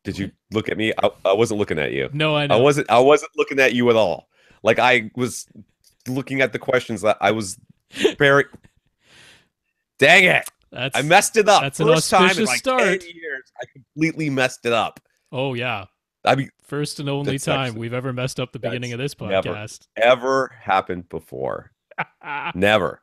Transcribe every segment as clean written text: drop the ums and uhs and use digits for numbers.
Did you look at me? I wasn't looking at you. No, I I know. wasn't. I wasn't looking at you at all. Like I was looking at the questions that I was very. Dang it! I That's messed it up. that's an First time in auspicious like 10 start. years, I completely messed it up. Oh yeah. I mean, First and only that's time actually we've ever messed up the beginning that's of this never podcast. ever happened before. Never.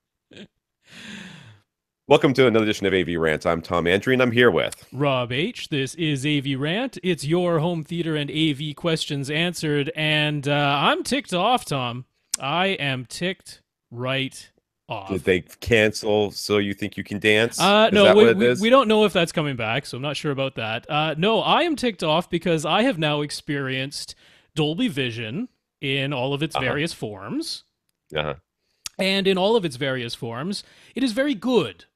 Welcome to another edition of AV Rant. I'm Tom Andry, and I'm here with. Rob H. This is AV Rant. It's your home theater and AV questions answered, and I'm ticked off, Tom. I am ticked right Did off. they cancel so you think you can dance? Is No, that what we, it we, is? we don't know if that's coming back, so I'm not sure about that. No, I am ticked off because I have now experienced Dolby Vision in all of its Uh huh. various forms. Uh huh. And in all of its various forms, it is very good,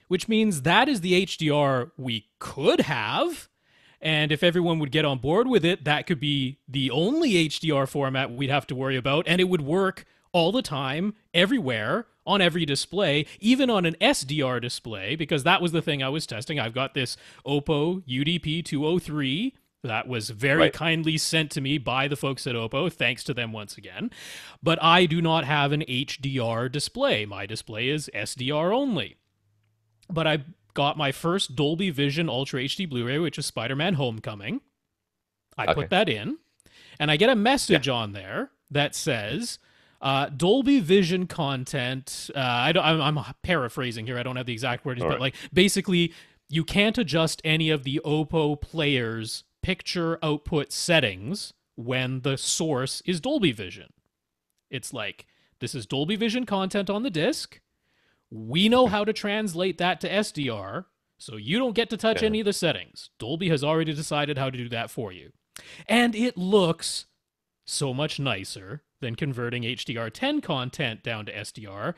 which means that is the HDR we could have. And if everyone would get on board with it, that could be the only HDR format we'd have to worry about. And it would work all the time, everywhere, on every display, even on an SDR display, because that was the thing I was testing. I've got this Oppo UDP 203 that was very Right. kindly sent to me by the folks at Oppo. Thanks to them once again. But I do not have an HDR display. My display is SDR only. But I got my first Dolby Vision Ultra HD Blu-ray, which is Spider-Man Homecoming. I put Okay. that in, and I get a Yeah. message on there that says Dolby Vision content. I'm paraphrasing here. I don't have the exact words, All but right. like basically, you can't adjust any of the Oppo player's picture output settings when the source is Dolby Vision. It's like this is Dolby Vision content on the disc. We know Okay. how to translate that to SDR, so you don't get to touch Yeah. any of the settings. Dolby has already decided how to do that for you. And it looks so much nicer than converting HDR10 content down to SDR.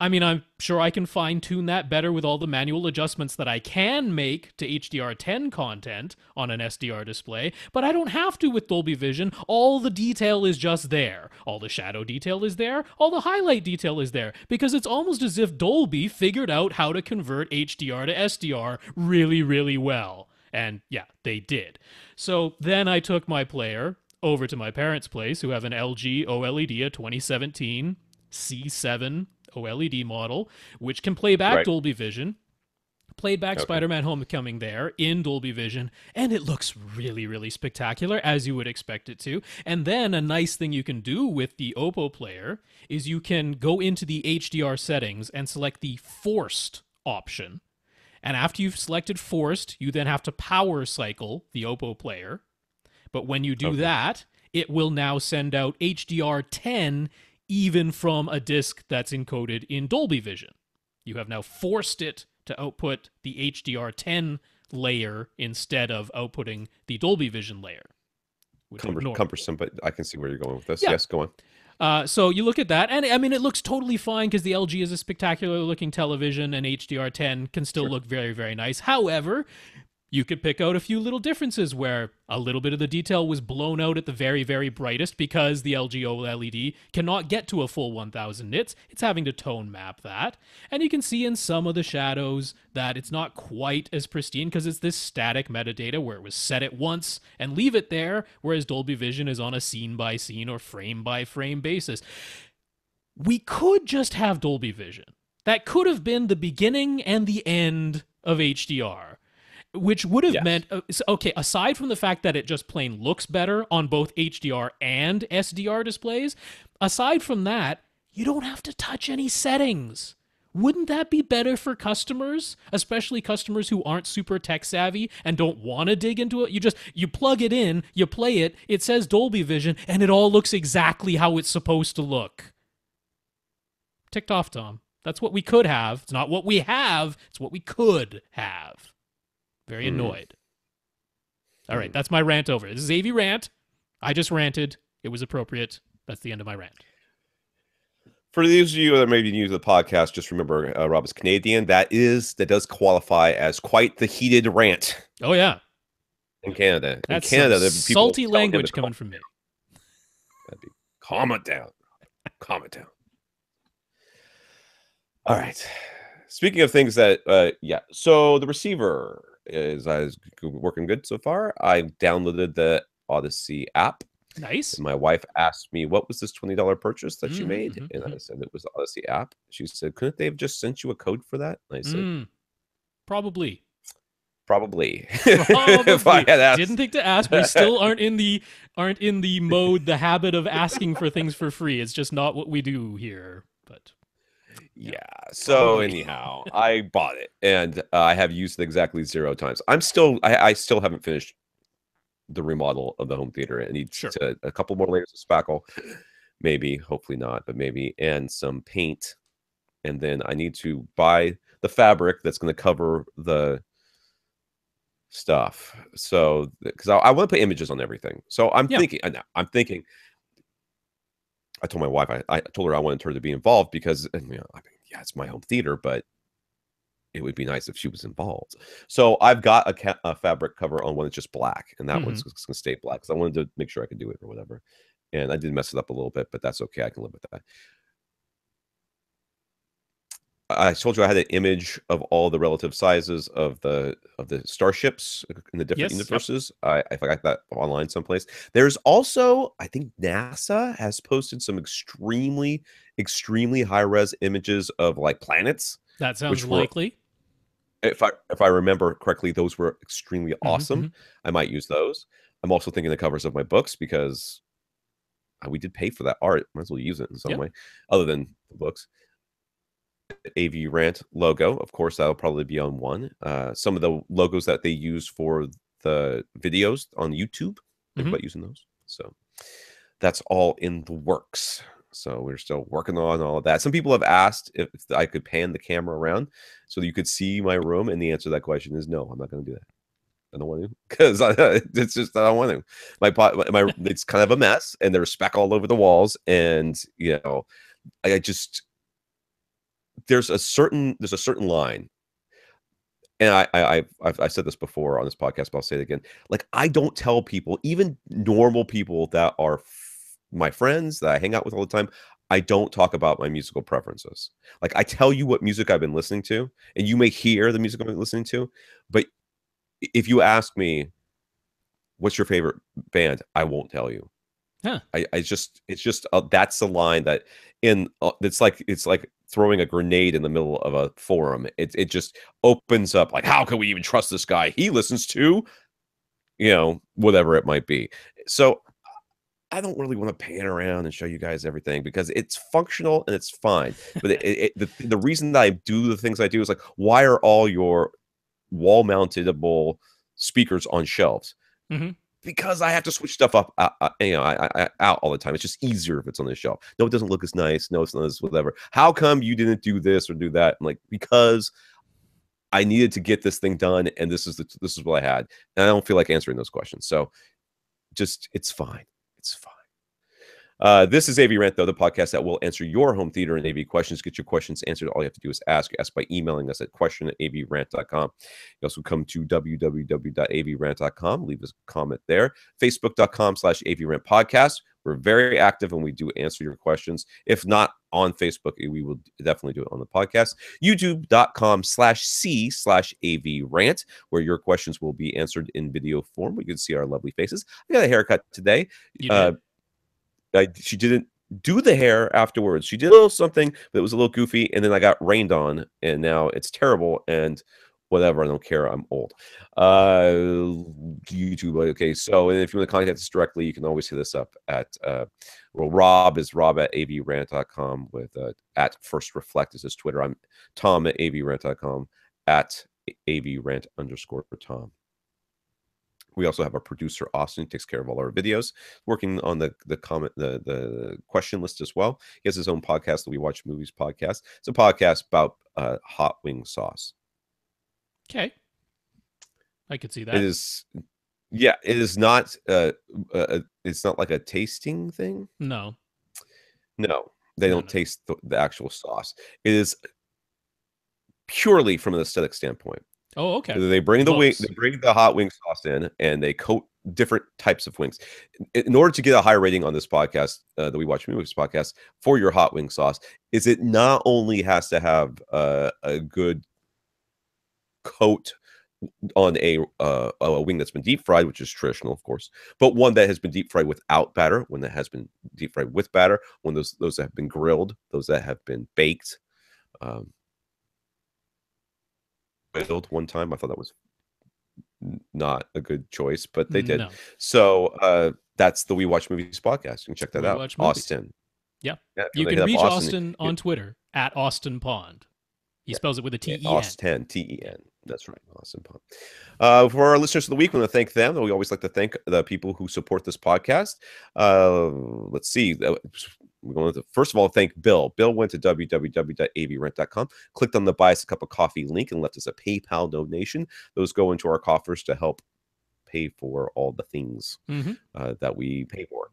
I mean, I'm sure I can fine tune that better with all the manual adjustments that I can make to HDR10 content on an SDR display, but I don't have to with Dolby Vision. All the detail is just there. All the shadow detail is there. All the highlight detail is there, because it's almost as if Dolby figured out how to convert HDR to SDR really, really well. And yeah, they did. So then I took my player over to my parents' place, who have an LG OLED, a 2017 C7 OLED model, which can play back Right. Dolby Vision. Played back Okay. Spider-Man Homecoming there in Dolby Vision, and it looks really, really spectacular, as you would expect it to. And then a nice thing you can do with the Oppo player is you can go into the HDR settings and select the forced option. And after you've selected forced, you then have to power cycle the Oppo player. But when you do Okay. that, it will now send out HDR10 even from a disc that's encoded in Dolby Vision. You have now forced it to output the HDR10 layer instead of outputting the Dolby Vision layer, which would normally. Cumbersome, but I can see where you're going with this. Yeah. Yes, go on. So you look at that, and I mean, it looks totally fine because the LG is a spectacular looking television, and HDR10 can still Sure. look very, very nice. However, you could pick out a few little differences where a little bit of the detail was blown out at the very, very brightest because the LG OLED cannot get to a full 1000 nits. It's having to tone map that. And you can see in some of the shadows that it's not quite as pristine because it's this static metadata where it was set it once and leave it there, whereas Dolby Vision is on a scene by scene or frame by frame basis. We could just have Dolby Vision. That could have been the beginning and the end of HDR, which would have Yes. meant okay, aside from the fact that it just plain looks better on both HDR and SDR displays, aside from that, you don't have to touch any settings. Wouldn't that be better for customers, especially customers who aren't super tech savvy and don't want to dig into it? You plug it in, you play it, it says Dolby Vision, and it all looks exactly how it's supposed to look. Ticked off, Tom. That's what we could have. It's not what we have, it's what we could have. Very Mm. annoyed. All right, that's my rant over. This is AV Rant. I just ranted. It was appropriate. That's the end of my rant. For those of you that may be new to the podcast, just remember Rob is Canadian. That does qualify as quite the heated rant Oh, yeah. in Canada. In That's Canada, some the people salty telling him language to coming from me. calm it down. Calm it down. All right. Speaking of things that, yeah. So the receiver is working good so far. I downloaded the Odyssey app. Nice. And my wife asked me, what was this $20 purchase that you made? Mm-hmm, And mm-hmm. I said it was the Odyssey app. She said, couldn't they have just sent you a code for that? And I said, Probably. Probably. Probably. If I had asked. Didn't think to ask. We still aren't in the mode, the habit of asking for things for free. It's just not what we do here. But yeah. So probably. anyhow, I bought it and I have used it exactly 0 times. I still haven't finished the remodel of the home theater. It needs a couple more layers of spackle, maybe, hopefully not, but maybe, and some paint. And then I need to buy the fabric that's going to cover the stuff. So because I want to put images on everything. So I'm thinking. I told my wife, I told her I wanted her to be involved because, it's my home theater, but it would be nice if she was involved. So I've got a fabric cover on one that's just black, and that one's going to stay black because I wanted to make sure I could do it or whatever. And I did mess it up a little bit, but that's okay. I can live with that. I told you I had an image of all the relative sizes of the starships in the different universes. Yep. I got that online someplace. There's also, I think NASA has posted some extremely high res images of like planets. That sounds likely. If I remember correctly, those were extremely awesome. I might use those. I'm also thinking the covers of my books because we did pay for that art. Might as well use it in some way other than the books. AV Rant logo, of course, that'll probably be on one. Some of the logos that they use for the videos on YouTube, think about using those. So that's all in the works. So we're still working on all of that. Some people have asked if I could pan the camera around so that you could see my room, and the answer to that question is no. I'm not going to do that. I don't want to because it's just I don't want to. My it's kind of a mess, and there's speck all over the walls, and I just. There's a certain line, and I've said this before on this podcast, but I'll say it again. Like, I don't tell people, even normal people that are my friends that I hang out with all the time, I don't talk about my musical preferences. Like, I tell you what music I've been listening to, and you may hear the music I've been listening to, but if you ask me, what's your favorite band, I won't tell you. Huh. It's just that's the line that it's like throwing a grenade in the middle of a forum. It just opens up like, how can we even trust this guy? He listens to, whatever it might be. So I don't really want to pan around and show you guys everything because it's functional and it's fine. But the reason that I do the things I do is like, why are all your wall mountable speakers on shelves? Because I have to switch stuff up, out all the time. It's just easier if it's on the shelf. No, it doesn't look as nice. No, it's not as whatever. How come you didn't do this or do that? I'm like, because I needed to get this thing done, and this is what I had, and I don't feel like answering those questions. So, it's fine. It's fine. This is AV Rant, though, the podcast that will answer your home theater and AV questions. Get your questions answered. All you have to do is ask. Ask by emailing us at question@avrant.com. You also come to www.avrant.com. Leave us a comment there. Facebook.com/AVRant podcast. We're very active and we do answer your questions. If not on Facebook, we will definitely do it on the podcast. YouTube.com/C/AVRant, where your questions will be answered in video form. We can see our lovely faces. I got a haircut today. She didn't do the hair afterwards. She did a little something, but it was a little goofy, and then I got rained on, and now it's terrible, and whatever, I don't care. I'm old. YouTube, okay. So if you want to contact us directly, you can always hit us up at, Rob is rob@avrant.com with at First Reflect is his Twitter. I'm Tom at avrant.com at avrant_Tom. We also have our producer Austin, who takes care of all our videos, working on the question list as well. He has his own podcast, the We Watch Movies podcast. It's a podcast about hot wing sauce. Okay, I could see that. It is, yeah. It is not. It's not like a tasting thing. No, they don't taste the actual sauce. It is purely from an aesthetic standpoint. Oh, okay. They bring the hot wing sauce in, and they coat different types of wings. In order to get a high rating on this podcast, the We Watch Movies podcast, for your hot wing sauce, is it not only has to have a good coat on a wing that's been deep fried, which is traditional, of course, but one that has been deep fried without batter, one that has been deep fried with batter, one of those that have been grilled, those that have been baked. Grilled one time, I thought that was not a good choice, but they did. No. So that's the We Watch Movies podcast. You can check that out. Austin. Yeah. You can reach Austin on Twitter at Austin Pond. He spells it with a T-E-N. Austin, T-E-N. That's right, Austin Pond. For our listeners of the week, we want to thank them. We always like to thank the people who support this podcast. Let's see. We're going to first of all thank Bill. Bill went to www.avrant.com, clicked on the Buy Us a Cup of Coffee link, and left us a PayPal donation. Those go into our coffers to help pay for all the things that we pay for.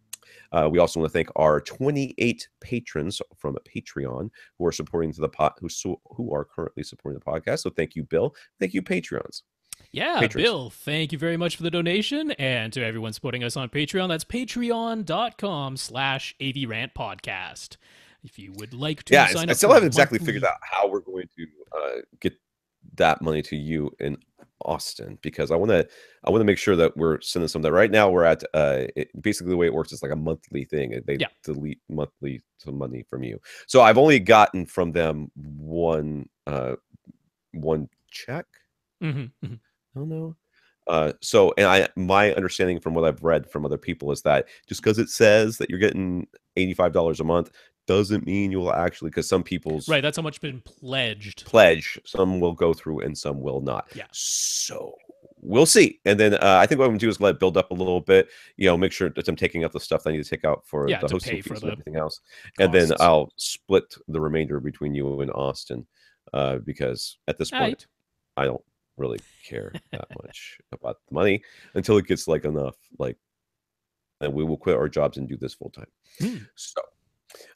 We also want to thank our 28 patrons from Patreon who are supporting who are currently supporting the podcast. So thank you, Bill. Thank you, Patreons. Yeah, patrons. Bill, thank you very much for the donation. And to everyone supporting us on Patreon, that's patreon.com/AVRant podcast. If you would like to sign up. I still haven't exactly figured out how we're going to get that money to you in Austin, because I want to make sure that we're sending some of that. Right now we're at basically the way it works is like a monthly thing. They delete monthly some money from you. So I've only gotten from them one check. I don't know. So my understanding from what I've read from other people is that just because it says that you're getting $85 a month doesn't mean you will actually, because some people's that's how much been pledged. Some will go through and some will not. Yeah. So we'll see. And then I think what I'm going to do is let it build up a little bit, make sure that I'm taking out the stuff that I need to take out for the hosting fees and everything else. Costs. And then I'll split the remainder between you and Austin, because at this point, I don't really care that much about the money until it gets like enough, and we will quit our jobs and do this full time. So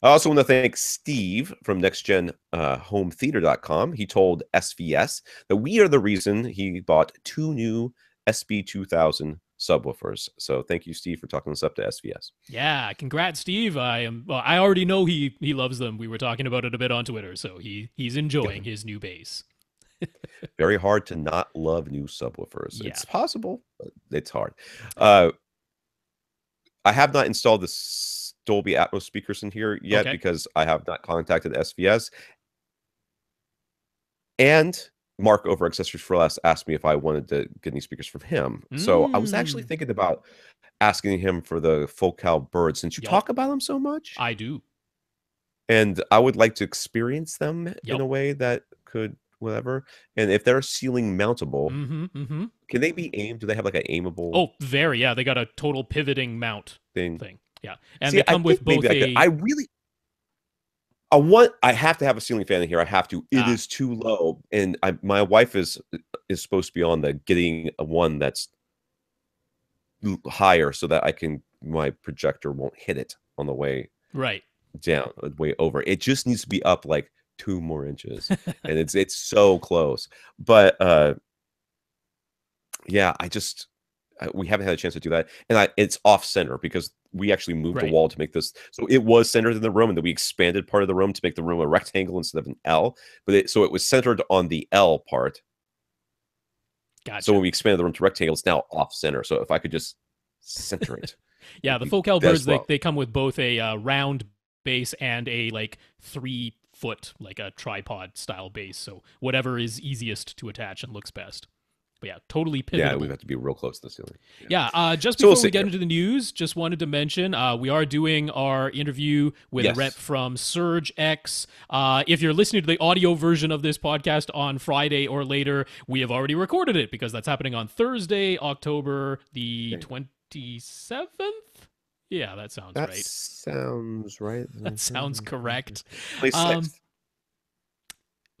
I also want to thank Steve from nextgenhometheater.com. He told SVS that we are the reason he bought 2 new SB2000 subwoofers. So thank you, Steve, for talking us up to SVS. Yeah, congrats, Steve. I already know he loves them. We were talking about it a bit on Twitter, so he's enjoying his new bass. Very hard to not love new subwoofers. Yeah. It's possible, but it's hard. I have not installed the Dolby Atmos speakers in here yet because I have not contacted SVS. And Mark over Accessories for Less asked me if I wanted to get any speakers from him. So I was actually thinking about asking him for the Focal Bird, since you talk about them so much. I do. And I would like to experience them in a way that could whatever. And if they're ceiling mountable, can they be aimed? Do they have like an aimable? Oh, very. Yeah, they got a total pivoting mount thing. Yeah, and they come with both I have to have a ceiling fan in here. I have to. It is too low, and my wife is supposed to be on the getting one that's higher so that my projector won't hit it on the way down, way over. It just needs to be up like 2 more inches, and it's so close. But we haven't had a chance to do that, and it's off center because we actually moved the wall to make this, so it was centered in the room, and then we expanded part of the room to make the room a rectangle instead of an L. But so it was centered on the L part. Gotcha. So when we expanded the room to rectangle, it's now off center. So if I could just center it. Yeah, the Focal Birds, they come with both a round base and a 3-foot, like a tripod style base. So whatever is easiest to attach and looks best. But yeah, totally pivotable. Yeah, we have to be real close to the ceiling. Yeah, just before we get into the news, just wanted to mention we are doing our interview with a rep from Surge X. If you're listening to the audio version of this podcast on Friday or later, we have already recorded it because that's happening on Thursday, October the 27th. Yeah, that sounds right. Sounds right. That sounds correct. 26th.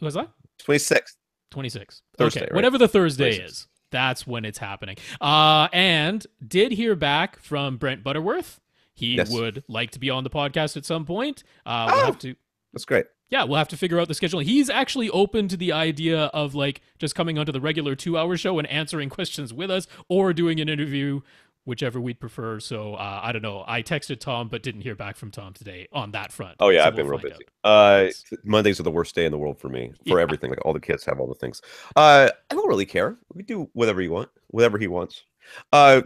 What was that? 26th. 26th. Thursday, okay, right? Whatever the Thursday is, that's when it's happening. And did hear back from Brent Butterworth. He would like to be on the podcast at some point. We'll have to. That's great. Yeah, we'll have to figure out the schedule. He's actually open to the idea of just coming onto the regular 2-hour show and answering questions with us, or doing an interview whichever we'd prefer. So I don't know. I texted Tom, but didn't hear back from Tom today on that front. Oh yeah, So I've been real find busy. Yes. Mondays are the worst day in the world for me, for Yeah. everything. Like all the kids have all the things. I don't really care. We do whatever you want, whatever he wants. Uh,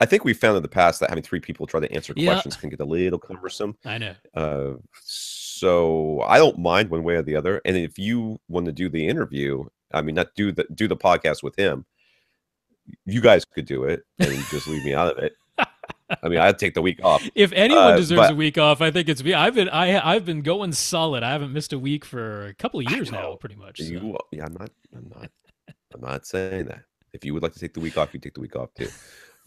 I think we found in the past that having three people try to answer Yeah. questions can get a little cumbersome. I know. So I don't mind one way or the other. And if you want to do the interview, I mean, not do the podcast with him, you guys could do it and just leave me out of it. I mean, I'd take the week off. If anyone deserves but a week off, I think it's me. I've been going solid. I haven't missed a week for a couple of years now, pretty much. So. Yeah, I'm not saying that. If you would like to take the week off, you take the week off too.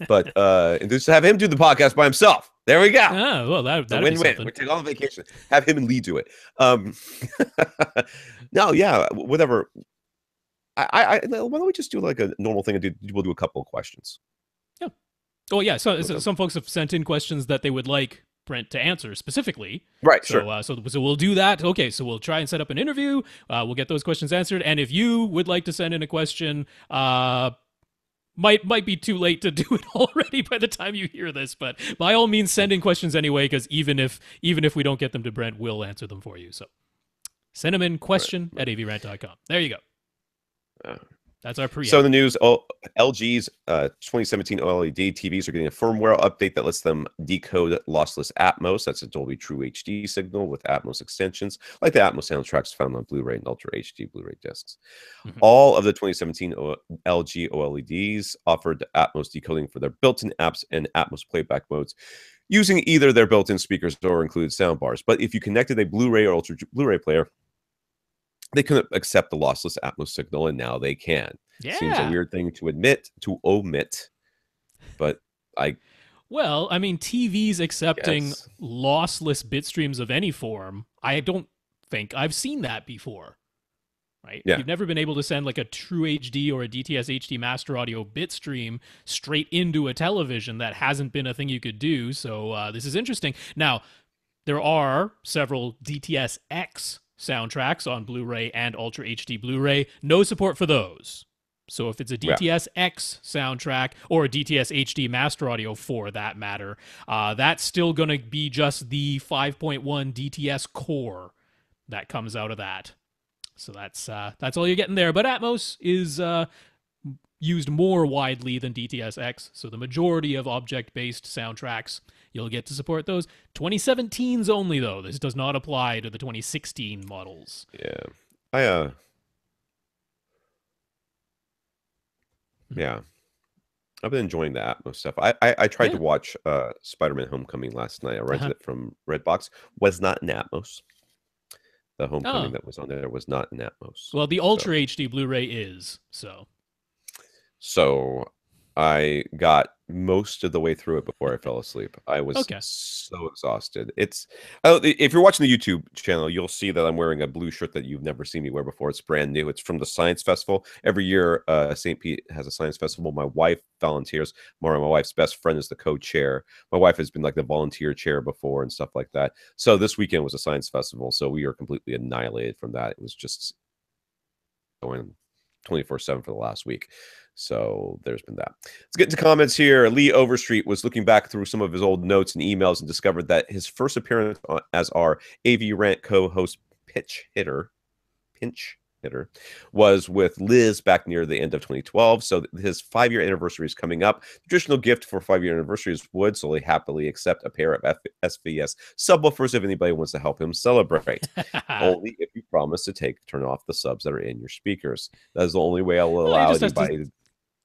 But and just have him do the podcast by himself. There we go. Oh, well, that'd win-win. We take all the vacation. Have him and Lee do it. No, yeah, whatever. Why don't we just do like a normal thing and we'll do a couple of questions. Yeah. Oh yeah. So some folks have sent in questions that they would like Brent to answer specifically. Right. So, sure. So we'll do that. Okay. So we'll try and set up an interview. We'll get those questions answered. And if you would like to send in a question, might be too late to do it already by the time you hear this, but by all means send in questions anyway, because even if we don't get them to Brent, we'll answer them for you. So send them in, question at avrant.com. There you go. That's our pre. So in the news, LG's 2017 OLED TVs are getting a firmware update that lets them decode lossless Atmos. That's a Dolby True HD signal with Atmos extensions, like the Atmos soundtracks found on Blu-ray and Ultra HD Blu-ray discs. Mm-hmm. All of the 2017 LG OLEDs offered Atmos decoding for their built-in apps and Atmos playback modes, using either their built-in speakers or included soundbars. But if you connected a Blu-ray or Ultra Blu-ray player, they couldn't accept the lossless Atmos signal, and now they can. Yeah. Seems a weird thing to omit, but Well, I mean, TVs accepting lossless bit streams of any form, I don't think I've seen that before, right? Yeah. You've never been able to send like a True HD or a DTS HD Master Audio bit stream straight into a television. That hasn't been a thing you could do, so this is interesting. Now, there are several DTS-X soundtracks on Blu-ray and Ultra HD Blu-ray. No support for those. So if it's a DTS-X soundtrack or a DTS HD Master Audio for that matter, that's still going to be just the 5.1 DTS core that comes out of that. So that's all you're getting there. But Atmos is used more widely than DTS-X, so the majority of object-based soundtracks, you'll get to support those. 2017's only, though. This does not apply to the 2016 models. Yeah. I've been enjoying the Atmos stuff. I tried to watch Spider-Man Homecoming last night. I rented it from Redbox. Was not in Atmos. The Homecoming that was on there was not in Atmos. Well, the Ultra HD Blu-ray is, so. So I got most of the way through it before I fell asleep. I was so exhausted. If you're watching the YouTube channel, you'll see that I'm wearing a blue shirt that you've never seen me wear before. It's brand new. It's from the Science Festival. Every year, St. Pete has a Science Festival. My wife volunteers. My wife's best friend is the co-chair. My wife has been like the volunteer chair before and stuff like that. So this weekend was a Science Festival. So we are completely annihilated from that. It was just going 24/7 for the last week. So there's been that. Let's get into comments here. Lee Overstreet was looking back through some of his old notes and emails and discovered that his first appearance as our AV Rant co-host pinch hitter was with Liz back near the end of 2012. So his 5-year anniversary is coming up. Traditional gift for 5-year anniversary is wood, so they happily accept a pair of SVS subwoofers if anybody wants to help him celebrate. Only if you promise to turn off the subs that are in your speakers. That is the only way I'll allow anybody to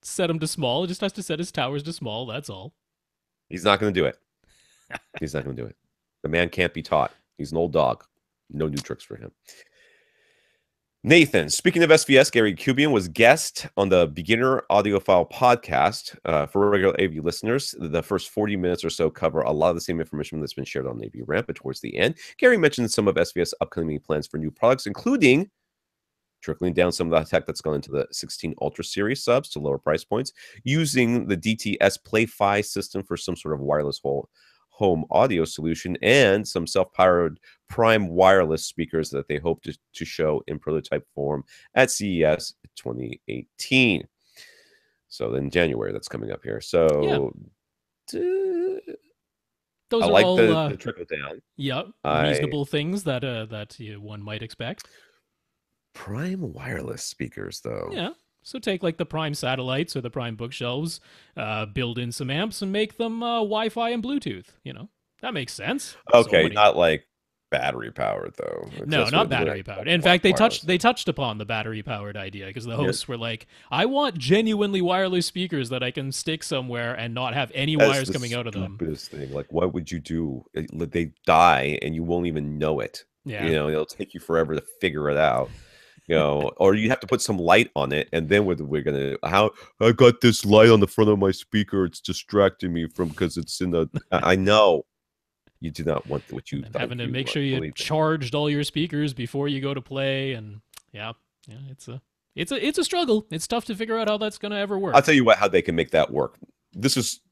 set him to small. He just has to set his towers to small. That's all. He's not going to do it. He's not going to do it. The man can't be taught. He's an old dog. No new tricks for him. Nathan, speaking of SVS, Gary Kubian was guest on the Beginner Audiophile podcast. For regular AV listeners, the first 40 minutes or so cover a lot of the same information that's been shared on AV Rant, but towards the end, Gary mentioned some of SVS' upcoming plans for new products, including trickling down some of the tech that's gone into the 16 Ultra Series subs to lower price points, using the DTS Play-Fi system for some sort of wireless home audio solution, and some self-powered Prime wireless speakers that they hope to show in prototype form at CES 2018. So in January, that's coming up here. Yeah. So I Those are like all the trickle down. yeah, I reasonable things that one might expect. Prime wireless speakers though. Yeah. So take like the Prime satellites or the Prime bookshelves, build in some amps and make them Wi-Fi and Bluetooth. That makes sense. So Okay, many. not like battery powered though. No, not battery powered. In fact, they touched upon the battery powered idea because the hosts were like, "I want genuinely wireless speakers that I can stick somewhere and not have any wires coming out of them." Stupidest thing. Like, what would you do? They die and you won't even know it. Yeah. It'll take you forever to figure it out. Or you have to put some light on it, and then we're gonna how I got this light on the front of my speaker. It's distracting me from because it's in the. I know. You do not want what you having to make sure you charged all your speakers before you go to play, and yeah, it's a struggle. It's tough to figure out how that's going to ever work. I'll tell you how they can make that work. This is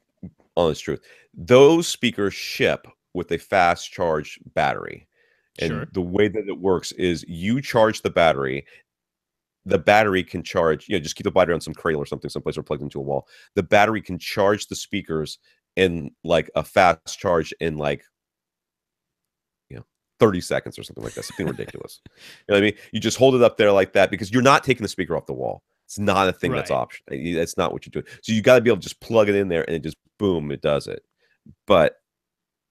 honest truth. Those speakers ship with a fast charge battery, and the way that it works is you charge the battery. The battery can charge. Just keep the battery on some cradle or something, someplace or plugged into a wall. The battery can charge the speakers in like a fast charge in like 30 seconds or something like that. Something ridiculous. You know what I mean? You just hold it up there like that because you're not taking the speaker off the wall. It's not a thing that's option. It's not what you're doing. So you got to be able to just plug it in there and it just boom, it does it. But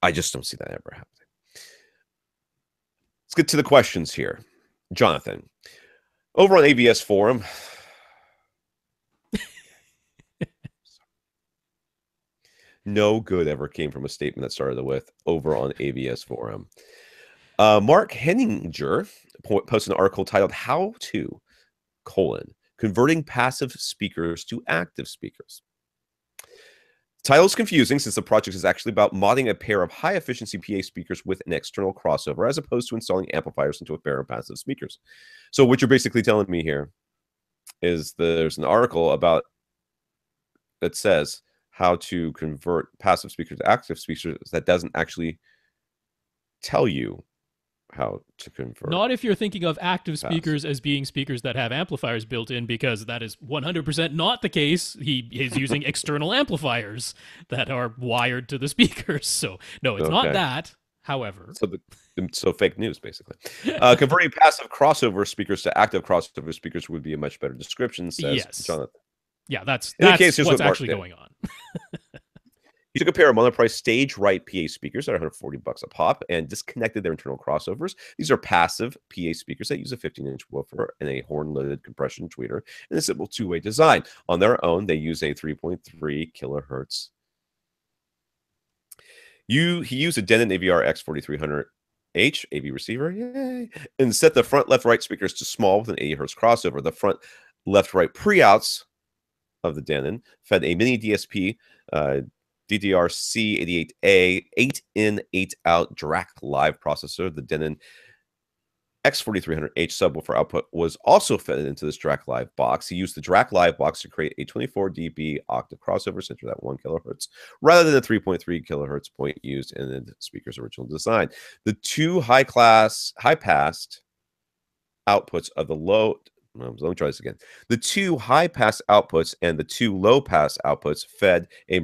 I just don't see that ever happening. Let's get to the questions here. Jonathan, over on AVS Forum. No good ever came from a statement that started with over on AVS Forum. Mark Henninger posted an article titled "How to: Converting Passive Speakers to Active Speakers." The title is confusing since the project is actually about modding a pair of high-efficiency PA speakers with an external crossover, as opposed to installing amplifiers into a pair of passive speakers. So what you're basically telling me here is there's an article about that says how to convert passive speakers to active speakers that doesn't actually tell you how to convert. Not if you're thinking of active speakers as being speakers that have amplifiers built in, because that is 100% not the case. He is using external amplifiers that are wired to the speakers. So no, it's not that. However, so fake news basically. Converting passive crossover speakers to active crossover speakers would be a much better description, says Jonathan. Yeah, that's what's actually going on. He took a pair of monoprice stage right PA speakers at $140 a pop and disconnected their internal crossovers. These are passive PA speakers that use a 15-inch woofer and a horn-loaded compression tweeter in a simple two-way design. On their own, they use a 3.3 kilohertz. He used a Denon AVR X4300H AV receiver, yay, and set the front left-right speakers to small with an 80 hertz crossover. The front left-right pre-outs of the Denon fed a mini DSP DDR-C88A 8-in 8-out DRAC Live processor. The Denon X4300H subwoofer output was also fed into this DRAC Live box. He used the DRAC Live box to create a 24 dB octave crossover centered at 1 kilohertz, rather than the 3.3 kilohertz point used in the speaker's original design. The two high-passed outputs of the low... Let me try this again. The two high-pass outputs and the two low-pass outputs fed a...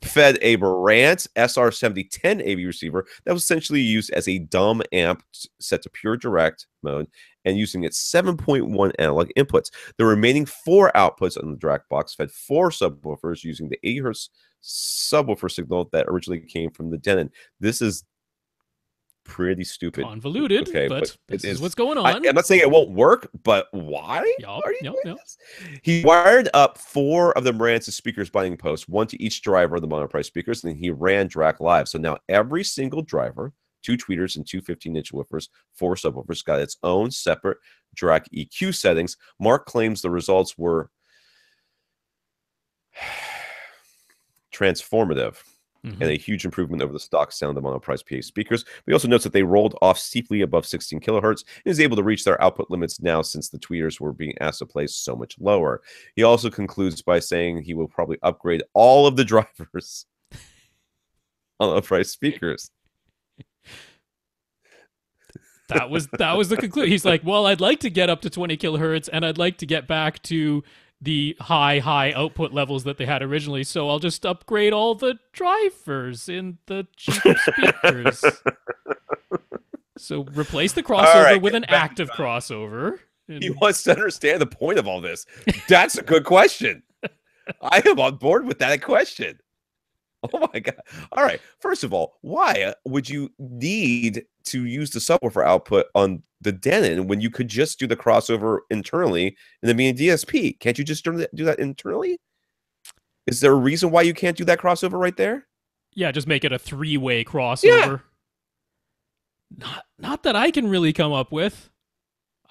Fed a AVRant SR7010 AV receiver that was essentially used as a dumb amp set to pure direct mode and using its 7.1 analog inputs. The remaining 4 outputs on the DRAC box fed 4 subwoofers using the 80 Hz subwoofer signal that originally came from the Denon. This is pretty stupid, convoluted, okay, but this is what's going on. I'm not saying it won't work, but why are you doing this? He wired up 4 of the Marantz speakers binding posts, 1 to each driver of the monoprice speakers, and then he ran DRAC Live. So now every single driver, 2 tweeters and 2 15-inch woofers, 4 subwoofers, got its own separate DRAC EQ settings. Mark claims the results were transformative. And a huge improvement over the stock sound of monoprice PA speakers. But he also notes that they rolled off steeply above 16 kilohertz and is able to reach their output limits now since the tweeters were being asked to play so much lower. He also concludes by saying he will probably upgrade all of the drivers on monoprice speakers. That was the conclusion. He's like, well, I'd like to get up to 20 kilohertz and I'd like to get back to the high output levels that they had originally, so I'll just upgrade all the drivers in the cheaper speakers. So replace the crossover with an active crossover. He wants to understand the point of all this. That's a good question. I am on board with that question. Oh my God. All right. First of all, why would you need to use the subwoofer output on the Denon when you could just do the crossover internally in the Mini DSP? Can't you just do that internally? Is there a reason why you can't do that crossover right there? Yeah, just make it a 3-way crossover. Yeah. Not that I can really come up with.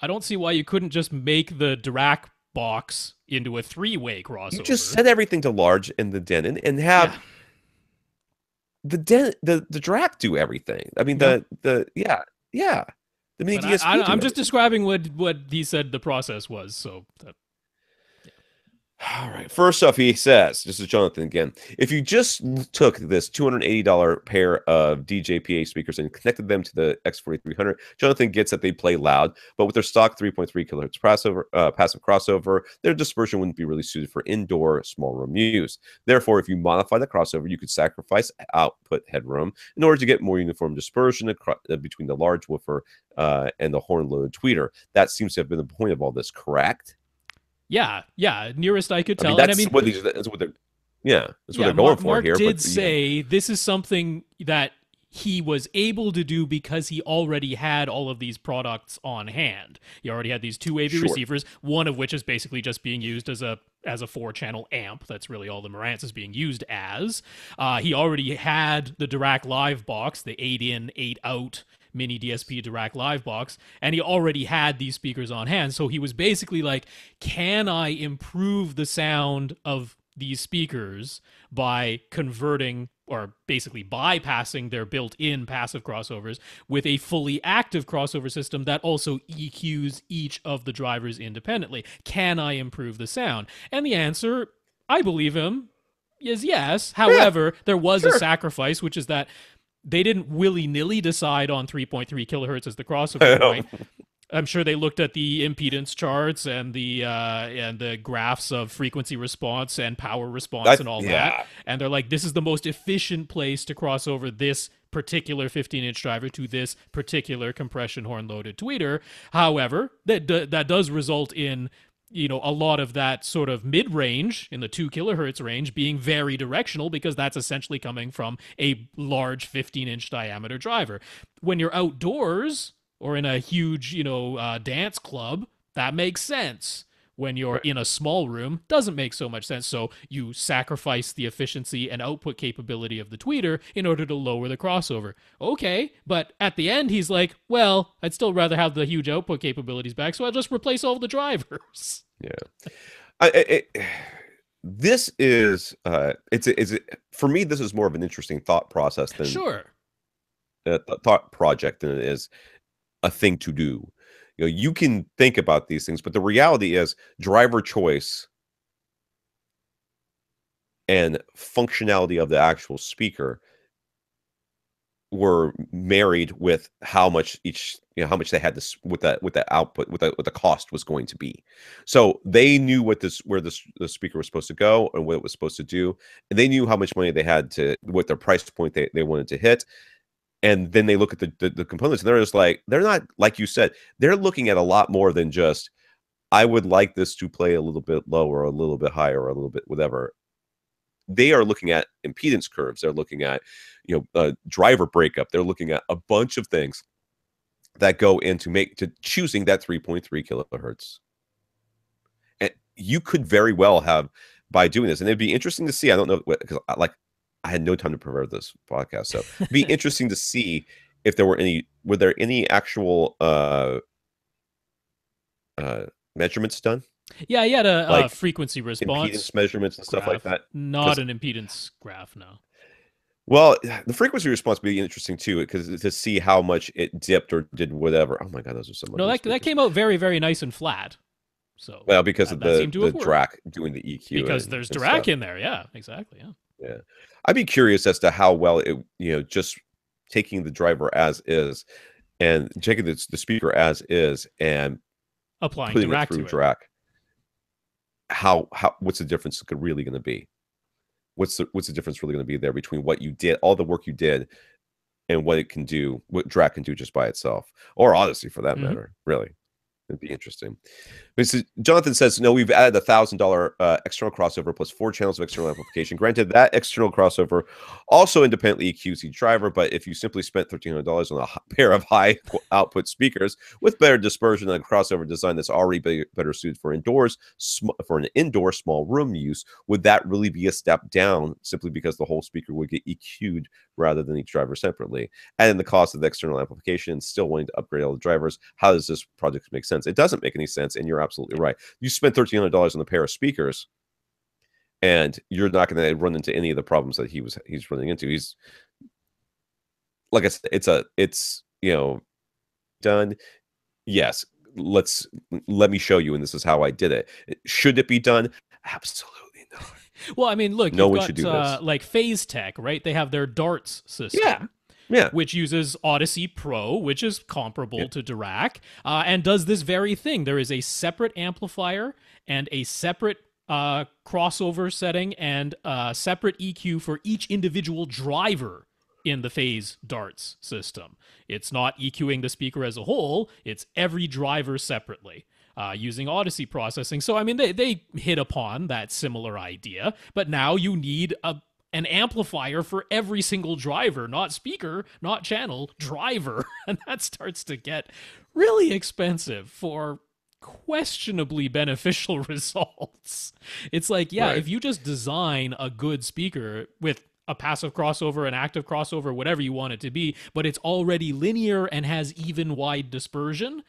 I don't see why you couldn't just make the Dirac box into a 3-way crossover. You just set everything to large in the Denon and have the Dirac do everything. I mean, the Mini DSP. I'm just describing what he said the process was. So. All right. First off, he says, this is Jonathan again, if you just took this $280 pair of DJPA speakers and connected them to the X4300, Jonathan gets that they play loud, but with their stock 3.3 kilohertz passive crossover, their dispersion wouldn't be really suited for indoor small room use. Therefore, if you modify the crossover, you could sacrifice output headroom in order to get more uniform dispersion between the large woofer and the horn-loaded tweeter. That seems to have been the point of all this, correct? Yeah, nearest I could tell. That's what they're going for Mark here. Did say this is something that he was able to do because he already had all of these products on hand. He already had these 2 AV receivers, one of which is basically just being used as a 4-channel amp. That's really all the Marantz is being used as. He already had the Dirac Live box, the 8-in, 8-out Mini DSP Dirac Live box, and he already had these speakers on hand. So he was basically like, can I improve the sound of these speakers by converting or basically bypassing their built-in passive crossovers with a fully active crossover system that also EQs each of the drivers independently? Can I improve the sound? And the answer, I believe him, is yes. However, there was a sacrifice, which is that they didn't willy-nilly decide on 3.3 kilohertz as the crossover point. I'm sure they looked at the impedance charts and the graphs of frequency response and power response and all that. And they're like, this is the most efficient place to cross over this particular 15-inch driver to this particular compression horn-loaded tweeter. However, that does result in a lot of that sort of mid-range in the 2 kilohertz range being very directional, because that's essentially coming from a large 15-inch diameter driver. When you're outdoors or in a huge, dance club, that makes sense. When you're in a small room, doesn't make so much sense. So you sacrifice the efficiency and output capability of the tweeter in order to lower the crossover. Okay, but at the end, he's like, well, I'd still rather have the huge output capabilities back, so I'll just replace all the drivers. Yeah. This is, for me, this is more of an interesting thought process than a thought project than it is a thing to do. You can think about these things, but the reality is driver choice and functionality of the actual speaker were married with how much how much they had this with that output, what the cost was going to be. So they knew where the speaker was supposed to go and what it was supposed to do, and they knew how much money they had what their price point they wanted to hit. And then they look at the components, and they're just like, they're not, like you said, they're looking at a lot more than just, I would like this to play a little bit lower, a little bit higher, or a little bit whatever. They are looking at impedance curves. They're looking at, driver breakup. They're looking at a bunch of things that go into choosing that 3.3 kilohertz. And you could very well have, by doing this, and it'd be interesting to see. I don't know, because I had no time to prepare this podcast, so it'd be interesting to see if were there any actual measurements done? Yeah, he had a frequency response, impedance measurements and stuff like that. Not an impedance graph, no. Well, the frequency response would be interesting too, because to see how much it dipped or did whatever. Oh my God, those are so much. No, that came out very, very nice and flat. So because of the Dirac doing the EQ, because there's Dirac in there. Yeah, exactly. Yeah. I'd be curious as to how well it, just taking the driver as is and taking the speaker as is and applying putting Dirac it through to Dirac. what's the difference really going to be? What's the difference really going to be there between what you did, all the work you did, and what it can do, what DRAC can do just by itself, or Odyssey for that matter? Really, it'd be interesting. Jonathan says, no, we've added $1,000 external crossover plus 4 channels of external amplification. Granted, that external crossover also independently EQs each driver, but if you simply spent $1,300 on a pair of high output speakers with better dispersion and a crossover design that's already better suited for indoors, for an indoor small room use, would that really be a step down simply because the whole speaker would get EQ'd rather than each driver separately? And in the cost of the external amplification, still wanting to upgrade all the drivers, how does this project make sense? It doesn't make any sense, and you're absolutely right. You spend $1,300 on a pair of speakers, and you're not going to run into any of the problems that he's running into. He's, like I said, it's done. Yes, let me show you, and this is how I did it. Should it be done? Absolutely not. Well, I mean, look, no one should do this. Like Phase Tech, right? They have their darts system. Yeah. Which uses Odyssey Pro, which is comparable to DRAC, and does this very thing. There is a separate amplifier and a separate crossover setting and a separate EQ for each individual driver in the Phase darts system. It's not EQing the speaker as a whole, it's every driver separately. Using Odyssey processing. So, I mean, they hit upon that similar idea, but now you need an amplifier for every single driver, not speaker, not channel, driver. And that starts to get really expensive for questionably beneficial results. It's like, if you just design a good speaker with a passive crossover, an active crossover, whatever you want it to be, but it's already linear and has even wide dispersion,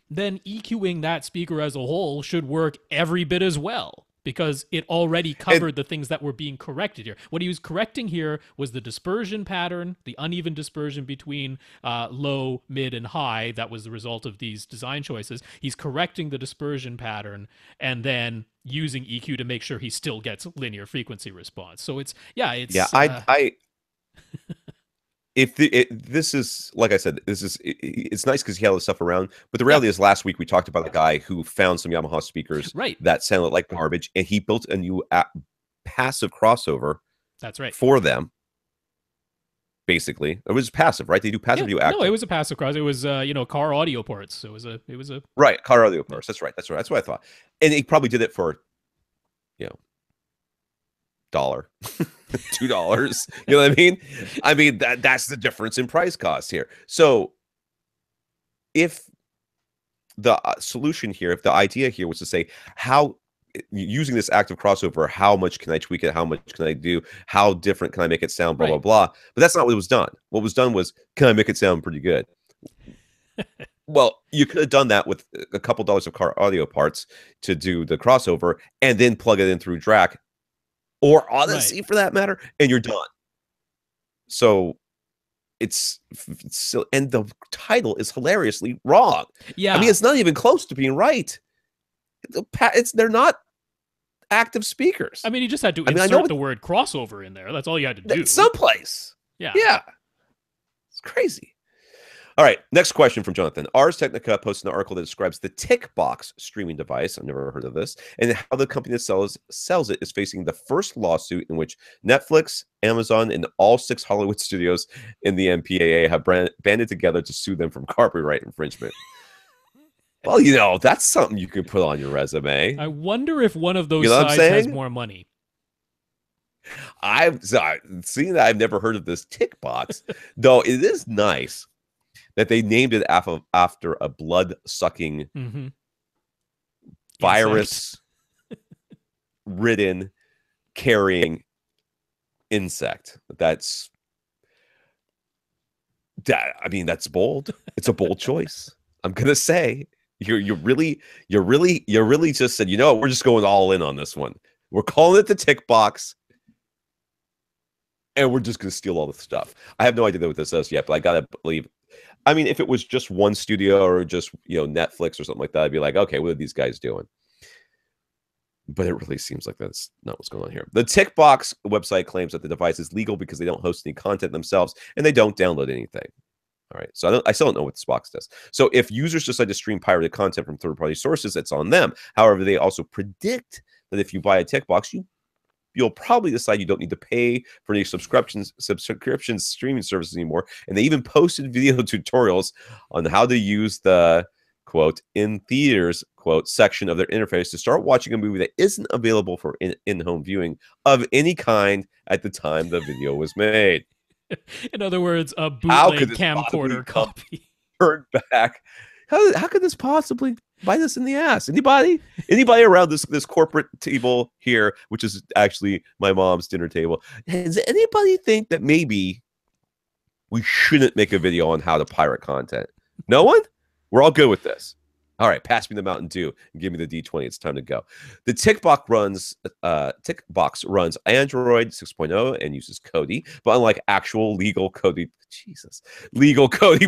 then EQing that speaker as a whole should work every bit as well, because it already covered the things that were being corrected here. What he was correcting here was the dispersion pattern, the uneven dispersion between low, mid, and high. That was the result of these design choices. He's correcting the dispersion pattern and then using EQ to make sure he still gets linear frequency response. So this is, like I said, it's nice because he had all this stuff around, but the reality is last week we talked about a guy who found some Yamaha speakers that sounded like garbage, and he built a new passive crossover for them. Basically, it was passive, right? They do passive view active. No, it was a passive cross. It was car audio ports. It was a right, car audio ports. That's right. That's what I thought. And he probably did it for $1, $2. You know what I mean? I mean, that's the difference in price cost here. So if the solution here, if the idea here was to say, how using this active crossover, how much can I tweak it? How much can I do? How different can I make it sound? Blah, blah, blah. But that's not what was done. What was done was, can I make it sound pretty good? Well, you could have done that with a couple dollars of car audio parts to do the crossover and then plug it in through DRAC or Odyssey for that matter, and you're done. So it's and the title is hilariously wrong. Yeah, I mean, it's not even close to being right. They're not active speakers. I mean, you just had to insert the word crossover in there. That's all you had to do. Someplace. Yeah. It's crazy. All right, next question from Jonathan. Ars Technica posted an article that describes the Tickbox streaming device. I've never heard of this. And how the company that sells it is facing the first lawsuit in which Netflix, Amazon, and all 6 Hollywood studios in the MPAA have banded together to sue them from copyright infringement. Well, that's something you can put on your resume. I wonder if one of those sides has more money. I've seen that. I've never heard of this Tickbox, though it is nice that they named it after a blood-sucking, virus-ridden, carrying insect. That's bold. It's a bold choice. I'm gonna say you really just said, we're just going all in on this one. We're calling it the Tickbox, and we're just gonna steal all the stuff. I have no idea what this is yet, but I gotta believe. I mean, if it was just one studio or just Netflix or something like that, I'd be like, okay, what are these guys doing? But it really seems like that's not what's going on here. The Tickbox website claims that the device is legal because they don't host any content themselves and they don't download anything. All right, so I still don't know what this box does. So if users decide to stream pirated content from third-party sources, it's on them. However, they also predict that if you buy a tick box, you'll probably decide you don't need to pay for any subscription streaming services anymore. And they even posted video tutorials on how to use the quote in theaters quote section of their interface to start watching a movie that isn't available for in-home viewing of any kind at the time the video was made. In other words, a bootleg camcorder copy. Turned back. How could this possibly bite us in the ass? Anybody around this corporate table here, which is actually my mom's dinner table, does anybody think that maybe we shouldn't make a video on how to pirate content? No one? We're all good with this. All right, pass me the Mountain Dew and give me the D20. It's time to go. The Tickbox runs Android 6.0 and uses Kodi, but unlike actual legal Kodi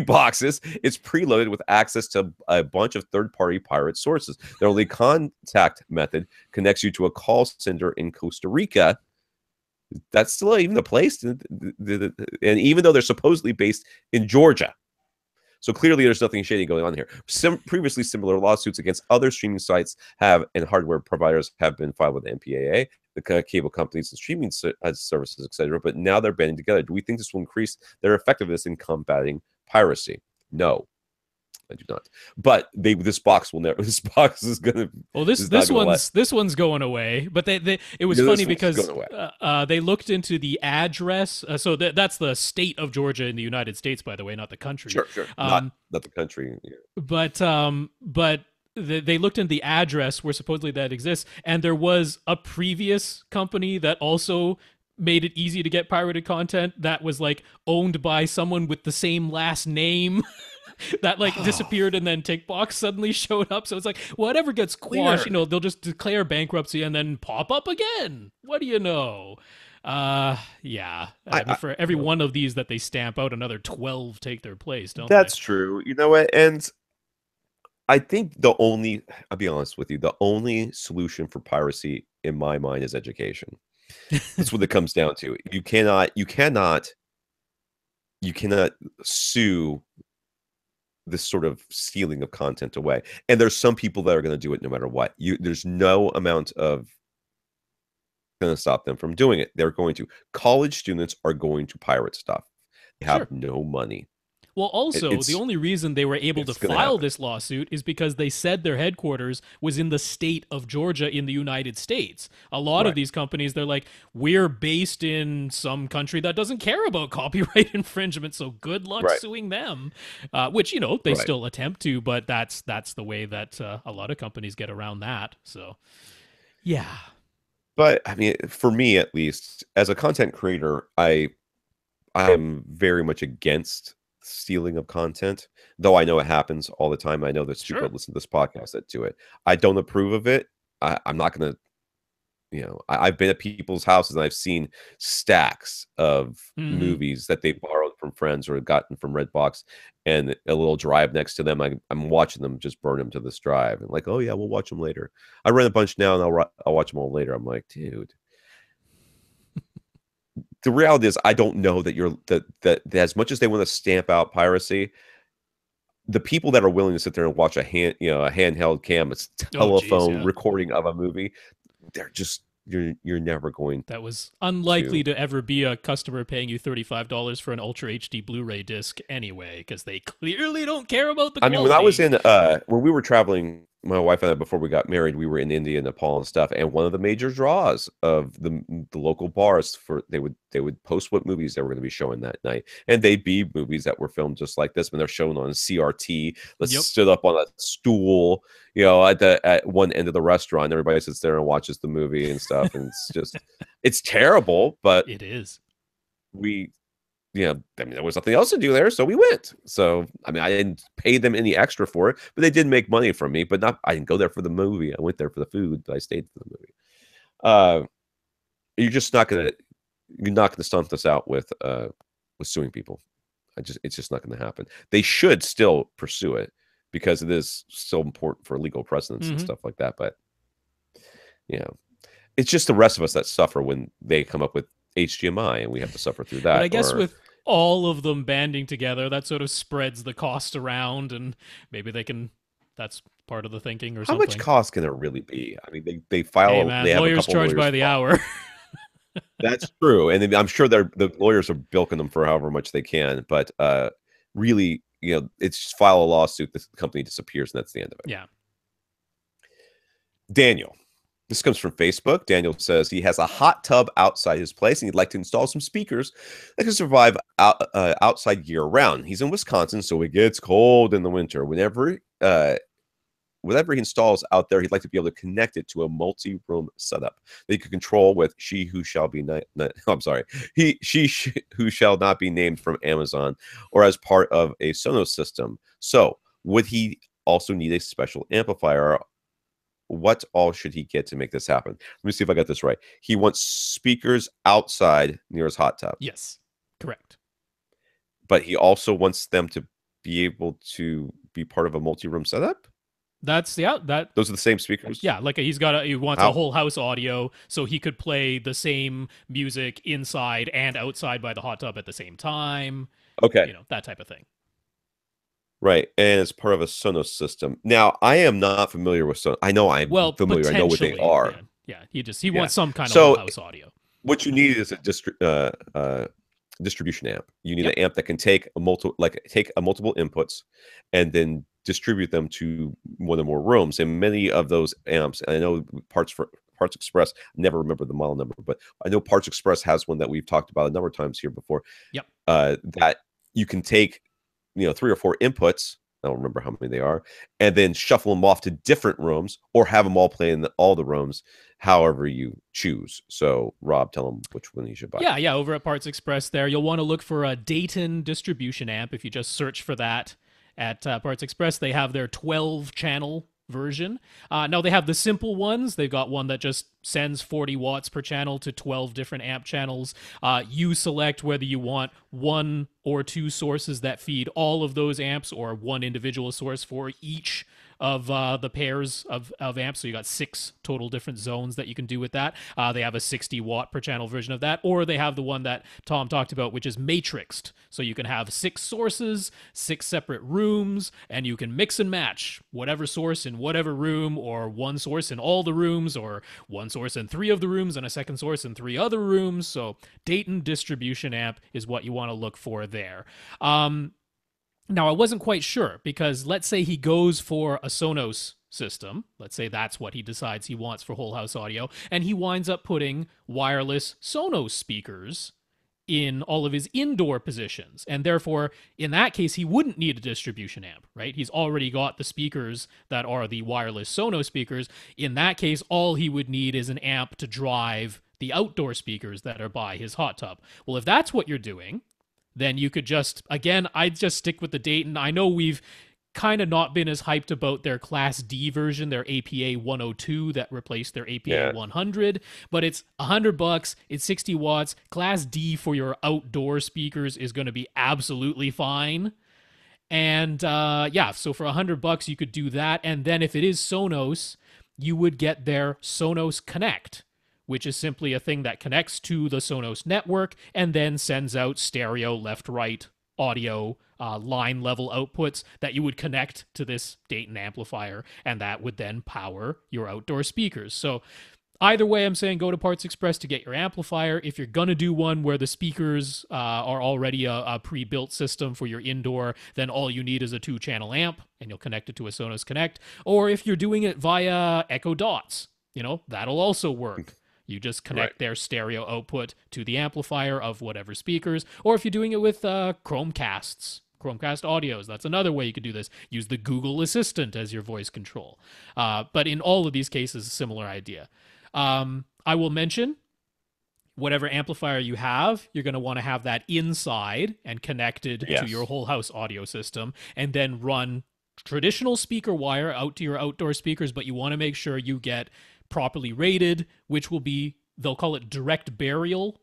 boxes, it's preloaded with access to a bunch of third-party pirate sources. Their only contact method connects you to a call center in Costa Rica. That's still even a place, and even though they're supposedly based in Georgia. So clearly there's nothing shady going on here. Previously, similar lawsuits against other streaming sites and hardware providers have been filed with the MPAA, the cable companies and streaming services, etc. But now they're banding together. Do we think this will increase their effectiveness in combating piracy? No, I do not. But this box will never. This box is gonna. Well, this one's going away. But it was funny because they looked into the address. So that's the state of Georgia in the United States, by the way, not the country. Sure. Not the country. Yeah. But they looked into the address where supposedly that exists, and there was a previous company that also made it easy to get pirated content that was like owned by someone with the same last name. That disappeared, and then Tickbox suddenly showed up. So it's like, whatever gets quashed, they'll just declare bankruptcy and then pop up again. What do you know? Yeah. I mean, for every one of these that they stamp out, another 12 take their place, don't they? That's true. You know what? And I think I'll be honest with you, the only solution for piracy in my mind is education. That's what it comes down to. You cannot sue this sort of stealing of content away. And there's some people that are going to do it no matter what. There's no amount of going to stop them from doing it. They're going to. College students are going to pirate stuff. They have no money. Well, also, the only reason they were able to file this lawsuit is because they said their headquarters was in the state of Georgia in the United States. A lot of these companies, they're like, we're based in some country that doesn't care about copyright infringement, so good luck suing them. Which, they still attempt to, but that's the way that a lot of companies get around that. So, yeah. But, I mean, for me, at least, as a content creator, I'm very much against stealing of content, though I know it happens all the time. I know there's people that listen to this podcast that do it. I don't approve of it. I'm not going to, I've been at people's houses and I've seen stacks of movies that they borrowed from friends or gotten from Redbox, and a little drive next to them. I'm watching them just burn them to this drive, and like, oh yeah, we'll watch them later. I rent a bunch now, and I'll watch them all later. I'm like, dude. The reality is, I don't know that as much as they want to stamp out piracy, the people that are willing to sit there and watch a handheld cam, it's telephone recording of a movie, they're just you're never going. That was unlikely to ever be a customer paying you $35 for an Ultra HD Blu-ray disc anyway, because they clearly don't care about the quality. I mean, when I was in when we were traveling, my wife and I, before we got married, we were in India and Nepal and stuff, and one of the major draws of the local bars they would post what movies they were going to be showing that night, and they'd be movies that were filmed just like this, but they're shown on CRT. Stood up on a stool, at one end of the restaurant. Everybody sits there and watches the movie and stuff, and it's just it's terrible, but it is. I mean, there was nothing else to do there, so we went. So, I mean, I didn't pay them any extra for it, but they did make money from me. But I didn't go there for the movie. I went there for the food, but I stayed for the movie. You're not gonna stomp this out with suing people. It's just not gonna happen. They should still pursue it because it is so important for legal precedents and stuff like that. But it's just the rest of us that suffer when they come up with HDMI and we have to suffer through that. But I guess with all of them banding together, that sort of spreads the cost around, and maybe they can that's part of the thinking or How much something. cost can it really be? I mean, Hey they man, have a lawyers couple charge lawyers. by the hour. That's true, and then I'm sure the lawyers are bilking them for however much they can. But really, it's just file a lawsuit. The company disappears, and that's the end of it. Yeah. Daniel. This comes from Facebook. Daniel says he has a hot tub outside his place and he'd like to install some speakers that can survive outside year round. He's in Wisconsin, so it gets cold in the winter. Whatever he installs out there, he'd like to be able to connect it to a multi-room setup that he could control with she who shall be who shall not be named from Amazon or as part of a Sonos system. So would he also need a special amplifier? What all should he get to make this happen? Let me see if I got this right. He wants speakers outside near his hot tub. Yes, correct. But he also wants them to be able to be part of a multi-room setup? Those are the same speakers? Yeah, like he wants a whole house audio so he could play the same music inside and outside by the hot tub at the same time. Okay. That type of thing. Right, and it's part of a Sonos system. Now, I am not familiar with Sonos. I know I'm familiar. I know what they are. Yeah. He wants some kind of whole house audio. What you need is a distribution amp. You need an amp that can take multiple inputs and then distribute them to one or more rooms. And many of those amps, and I know Parts Express, I never remember the model number, but I know Parts Express has one that we've talked about a number of times here before. Yep. That you can take 3 or 4 inputs, I don't remember how many they are, and then shuffle them off to different rooms or have them all play in all the rooms, however you choose. So, Rob, tell them which one you should buy. Yeah, over at Parts Express there, you'll want to look for a Dayton distribution amp. If you just search for that at Parts Express, they have their 12-channel version. Now, they have the simple ones. They've got one that just sends 40 watts per channel to 12 different amp channels. You select whether you want 1 or 2 sources that feed all of those amps or one individual source for each of the pairs of amps. So you got 6 total different zones that you can do with that. They have a 60 watt per channel version of that, or they have the one that Tom talked about, which is matrixed. So you can have 6 sources, 6 separate rooms, and you can mix and match whatever source in whatever room, or one source in all the rooms, or one source in 3 of the rooms and a second source in 3 other rooms. So Dayton distribution amp is what you want to look for there. Now, I wasn't quite sure, because let's say he goes for a Sonos system. Let's say that's what he decides he wants for whole house audio, and he winds up putting wireless Sonos speakers in all of his indoor positions. And therefore, in that case, he wouldn't need a distribution amp, right? He's already got the speakers that are the wireless Sonos speakers. In that case, all he would need is an amp to drive the outdoor speakers that are by his hot tub. Well, if that's what you're doing, then you could I'd just stick with the Dayton. I know we've kind of not been as hyped about their Class D version, their APA 102 that replaced their APA 100, but it's $100, it's 60 watts. Class D for your outdoor speakers is going to be absolutely fine. And so for $100 you could do that. And then if it is Sonos, you would get their Sonos Connect, which is simply a thing that connects to the Sonos network and then sends out stereo left-right audio line level outputs that you would connect to this Dayton amplifier, and that would then power your outdoor speakers. So either way, I'm saying go to Parts Express to get your amplifier. If you're going to do one where the speakers are already a pre-built system for your indoor, then all you need is a 2-channel amp, and you'll connect it to a Sonos Connect. Or if you're doing it via Echo Dots, that'll also work. You just connect their stereo output to the amplifier of whatever speakers. Or if you're doing it with Chromecast audios, that's another way you could do this. Use the Google Assistant as your voice control. But in all of these cases, a similar idea. I will mention, whatever amplifier you have, you're going to want to have that inside and connected to your whole house audio system, and then run traditional speaker wire out to your outdoor speakers, but you want to make sure you get properly rated, which will be, they'll call it direct burial.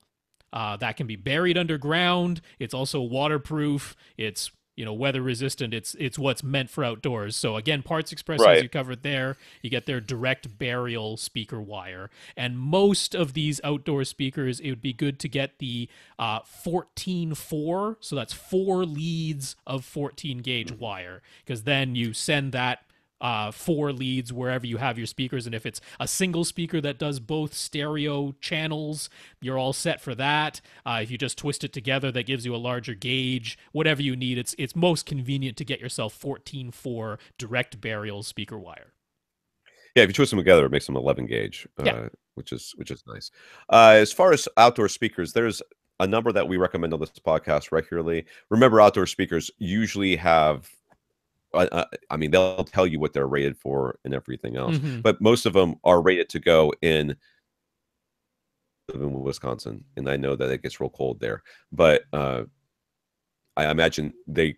That can be buried underground. It's also waterproof. It's weather resistant. It's what's meant for outdoors. So again, Parts Express, as you covered there, you get their direct burial speaker wire. And most of these outdoor speakers, it would be good to get the 14-4. So that's 4 leads of 14 gauge wire, because then you send that four leads wherever you have your speakers. And if it's a single speaker that does both stereo channels, you're all set for that. If you just twist it together, that gives you a larger gauge. Whatever you need, it's most convenient to get yourself 14.4 direct burial speaker wire. Yeah, if you twist them together, it makes them 11 gauge, which is nice. As far as outdoor speakers, there's a number that we recommend on this podcast regularly. Remember, outdoor speakers usually have, I mean, they'll tell you what they're rated for and everything else, but most of them are rated to go in Wisconsin, and I know that it gets real cold there, but I imagine they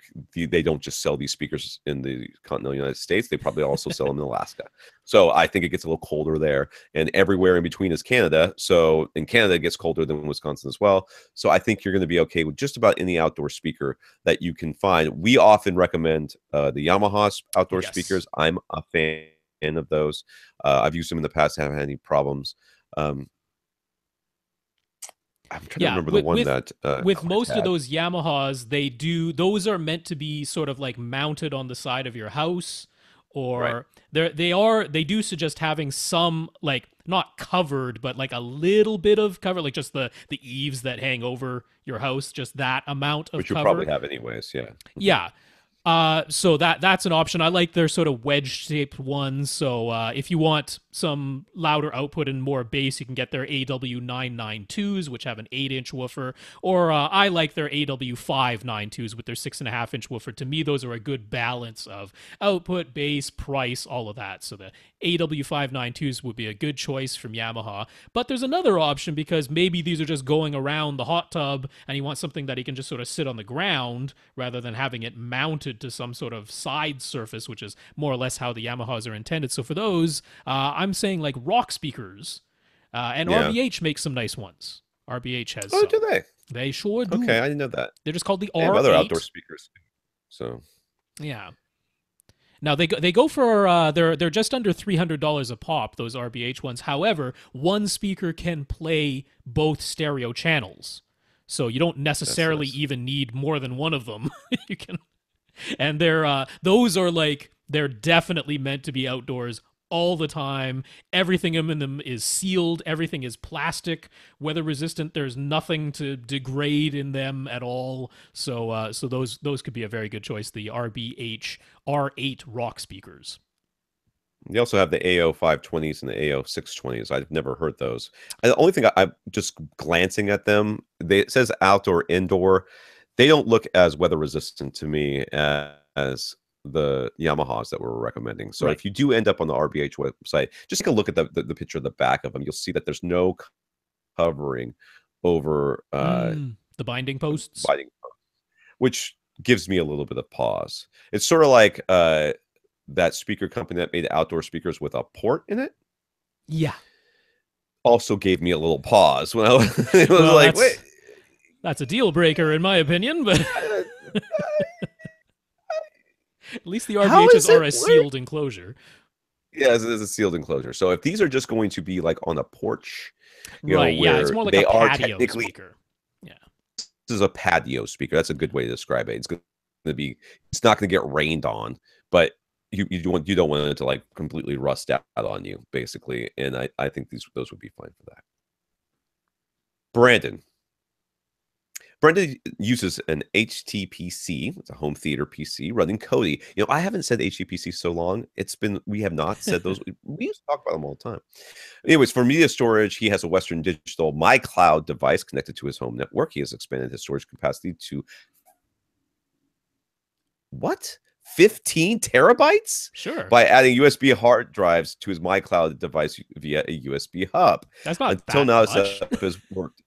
don't just sell these speakers in the continental United States. They probably also sell them in Alaska. So I think it gets a little colder there, and everywhere in between is Canada. So in Canada, it gets colder than Wisconsin as well. So I think you're going to be okay with just about any outdoor speaker that you can find. We often recommend the Yamaha outdoor speakers. I'm a fan of those. I've used them in the past. Haven't had any problems. I'm trying to remember the one that with most of those Yamahas, those are meant to be sort of like mounted on the side of your house, or they do suggest having some, like, not covered, but like a little bit of cover, like just the eaves that hang over your house, just that amount of cover. Which you probably have anyways, yeah. Yeah. So that's an option. I like their sort of wedge-shaped ones. So if you want some louder output and more bass, you can get their AW992s, which have an 8-inch woofer. Or I like their AW592s with their 6.5-inch woofer. To me, those are a good balance of output, bass, price, all of that. So the AW592s would be a good choice from Yamaha. But there's another option, because maybe these are just going around the hot tub and you want something that he can just sort of sit on the ground rather than having it mounted to some sort of side surface, which is more or less how the Yamahas are intended. So for those, I'm saying like rock speakers. And RBH makes some nice ones. RBH has some. Do they? They sure do. Okay, I didn't know that. They're just called the They R8. have other outdoor speakers. So yeah. Now they go for they're just under $300 a pop, those RBH ones. However, one speaker can play both stereo channels, so you don't necessarily even need more than one of them. You can, and those are like, they're definitely meant to be outdoors all the time. Everything in them is sealed. Everything is plastic, weather resistant. There's nothing to degrade in them at all. So those could be a very good choice. The RBH R8 rock speakers. You also have the AO520s and the AO620s. I've never heard those. The only thing I'm just glancing at them, it says outdoor, indoor. They don't look as weather resistant to me as the Yamahas that we're recommending. So if you do end up on the RBH website, just take a look at the picture of the back of them. You'll see that there's no covering over the binding posts, which gives me a little bit of pause. It's sort of like that speaker company that made outdoor speakers with a port in it. Yeah. Also gave me a little pause when I was wait. That's a deal breaker in my opinion, but at least the RBHs are a sealed enclosure. Yeah, it is a sealed enclosure. So if these are just going to be like on a porch, it's more like a patio speaker. Yeah, this is a patio speaker. That's a good way to describe it. It's going to be, it's not going to get rained on, but you don't want it to like completely rust out on you, basically. And I think those would be fine for that. Brandon uses an HTPC. It's a home theater PC running Kodi. I haven't said HTPC so long. We have not said those. We used to talk about them all the time. Anyways, for media storage, he has a Western Digital MyCloud device connected to his home network. He has expanded his storage capacity to 15 terabytes? Sure. By adding USB hard drives to his MyCloud device via a USB hub. That's not until now. Setup has worked.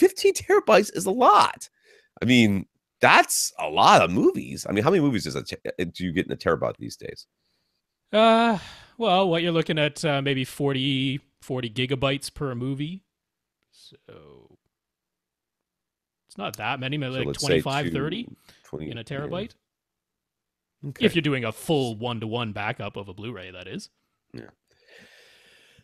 15 terabytes is a lot. I mean, that's a lot of movies. I mean, how many movies do you get in a terabyte these days? Well, what you're looking at, maybe 40 gigabytes per movie. So it's not that many, maybe like 25, 30 in a terabyte. Yeah. Okay. If you're doing a full one-to-one backup of a Blu-ray, that is. Yeah.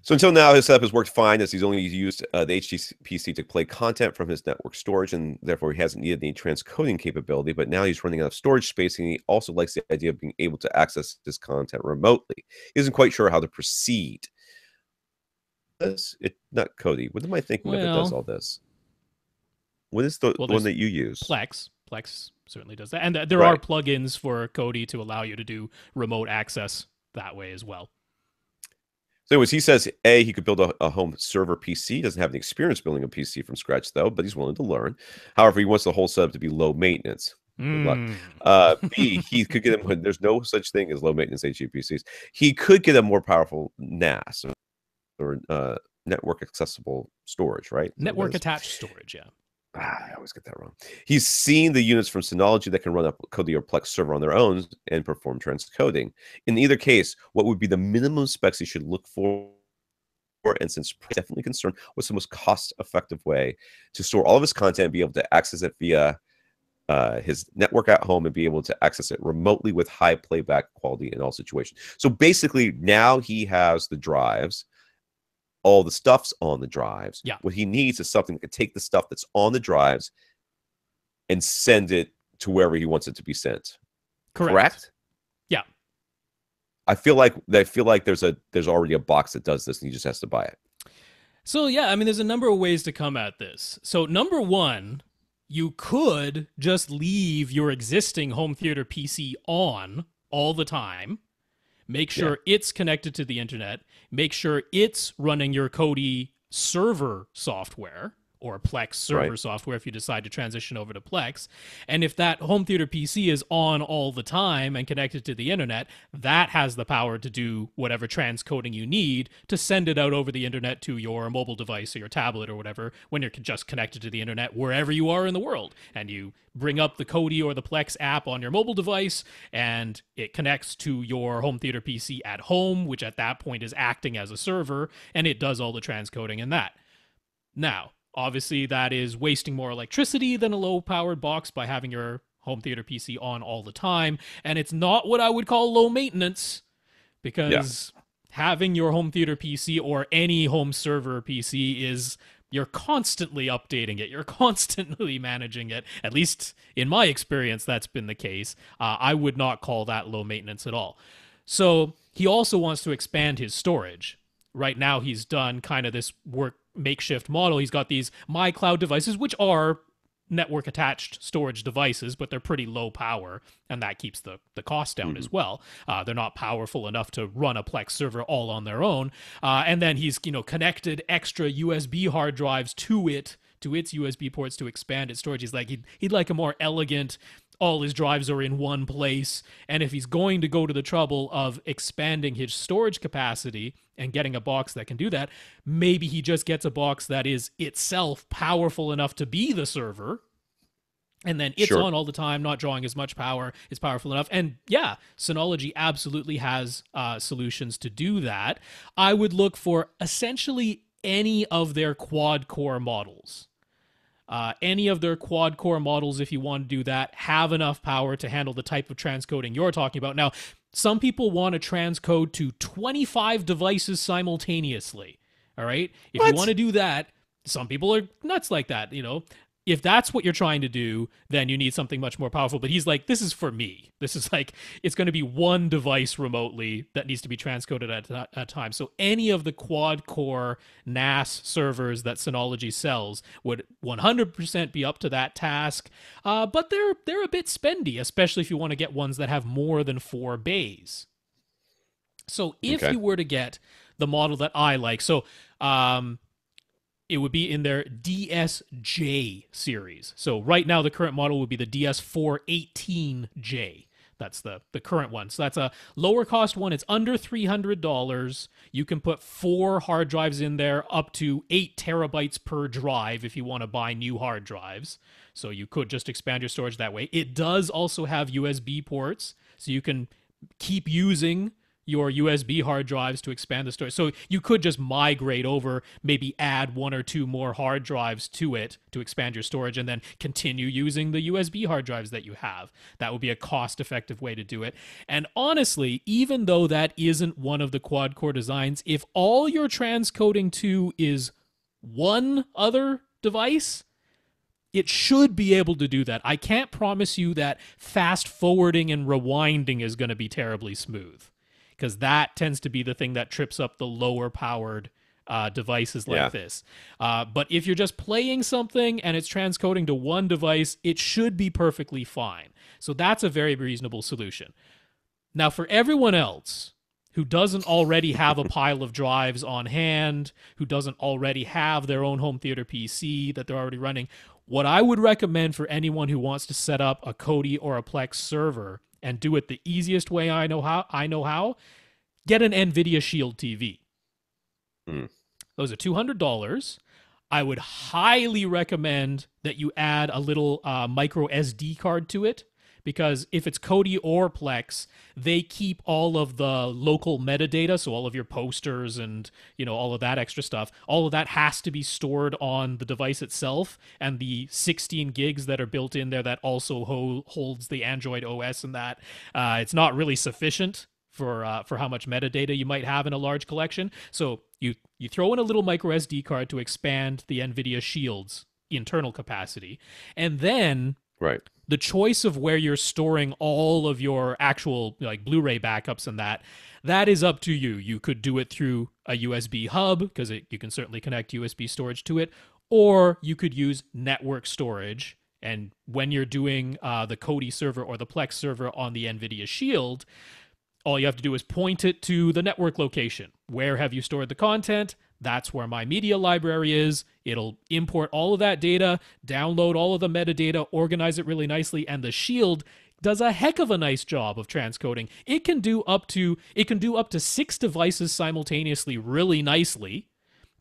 So until now, his setup has worked fine as he's only used the HTPC to play content from his network storage, and therefore he hasn't needed any transcoding capability. But now he's running out of storage space, and he also likes the idea of being able to access this content remotely. He isn't quite sure how to proceed. Not Kodi. What am I thinking of that does all this? What is the one that you use? Plex. Plex certainly does that. And there are plugins for Kodi to allow you to do remote access that way as well. So anyways, he says, he could build a home server PC. He doesn't have any experience building a PC from scratch, though, but he's willing to learn. However, he wants the whole setup to be low maintenance. Good luck. B, he could get him, there's no such thing as low maintenance HEPCs. He could get a more powerful NAS or network accessible storage, right? Network attached storage, yeah. I always get that wrong. He's seen the units from Synology that can run a Kodi or Plex server on their own and perform transcoding. In either case, what would be the minimum specs he should look for? And since definitely concerned, what's the most cost-effective way to store all of his content and be able to access it via his network at home and be able to access it remotely with high playback quality in all situations? So basically, now he has the drives. All the stuff's on the drives. Yeah. What he needs is something that can take the stuff that's on the drives and send it to wherever he wants it to be sent. Correct? Yeah. I feel like there's already a box that does this, and he just has to buy it. So yeah, I mean, there's a number of ways to come at this. So number one, you could just leave your existing home theater PC on all the time. Make sure it's connected to the internet. Make sure it's running your Kodi server software or Plex server software if you decide to transition over to Plex. And if that home theater PC is on all the time and connected to the internet, that has the power to do whatever transcoding you need to send it out over the internet to your mobile device or your tablet or whatever when you're just connected to the internet wherever you are in the world. And you bring up the Kodi or the Plex app on your mobile device, and it connects to your home theater PC at home, which at that point is acting as a server, and it does all the transcoding in that. Now, obviously, that is wasting more electricity than a low-powered box by having your home theater PC on all the time, and it's not what I would call low maintenance, because having your home theater PC or any home server PC is... You're constantly updating it. You're constantly managing it. At least in my experience, that's been the case. I would not call that low maintenance at all. So he also wants to expand his storage. Right now, he's done kind of this makeshift model. He's got these MyCloud devices, which are network attached storage devices, but they're pretty low power, and that keeps the cost down as well. They're not powerful enough to run a Plex server all on their own. And then he's connected extra USB hard drives to its USB ports to expand its storage. He's like he'd like a more elegant, all his drives are in one place, and if he's going to go to the trouble of expanding his storage capacity and getting a box that can do that, maybe he just gets a box that is itself powerful enough to be the server, and then it's on all the time, not drawing as much power, it's powerful enough. And yeah, Synology absolutely has solutions to do that. I would look for essentially any of their quad-core models. Any of their quad-core models, if you want to do that, have enough power to handle the type of transcoding you're talking about. Now, some people want to transcode to 25 devices simultaneously, all right? If you want to do that, some people are nuts like that, If that's what you're trying to do, then you need something much more powerful. But he's like, this is for me. This is like, it's going to be one device remotely that needs to be transcoded at a time. So any of the quad-core NAS servers that Synology sells would 100% be up to that task. But they're a bit spendy, especially if you want to get ones that have more than 4 bays. So if you were to get the model that I like, it would be in their DSJ series. So right now, the current model would be the DS418J. That's the current one. So that's a lower cost one. It's under $300. You can put 4 hard drives in there, up to 8 terabytes per drive if you want to buy new hard drives. So you could just expand your storage that way. It does also have USB ports, so you can keep using your USB hard drives to expand the storage. So you could just migrate over, maybe add 1 or 2 more hard drives to it to expand your storage, and then continue using the USB hard drives that you have. That would be a cost-effective way to do it. And honestly, even though that isn't one of the quad-core designs, if all you're transcoding to is one other device, it should be able to do that. I can't promise you that fast forwarding and rewinding is going to be terribly smooth, because that tends to be the thing that trips up the lower powered devices like this. But if you're just playing something and it's transcoding to one device, it should be perfectly fine. So that's a very reasonable solution. Now, for everyone else who doesn't already have a pile of drives on hand, who doesn't already have their own home theater PC that they're already running, what I would recommend for anyone who wants to set up a Kodi or a Plex server and do it the easiest way I know how, get an NVIDIA Shield TV. Those are $200. I would highly recommend that you add a little micro SD card to it, because if it's Kodi or Plex, they keep all of the local metadata, so all of your posters and, all of that extra stuff. All of that has to be stored on the device itself, and the 16 gigs that are built in there that also holds the Android OS and that, it's not really sufficient for how much metadata you might have in a large collection. So you throw in a little micro SD card to expand the NVIDIA Shield's internal capacity, and then the choice of where you're storing all of your actual Blu-ray backups and that is up to you. You could do it through a USB hub, because you can certainly connect USB storage to it, or you could use network storage. And when you're doing the Kodi server or the Plex server on the NVIDIA Shield, all you have to do is point it to the network location. Where have you stored the content? That's where my media library is. It'll import all of that data, download all of the metadata, organize it really nicely, and the Shield does a heck of a nice job of transcoding. It can do up to 6 devices simultaneously really nicely.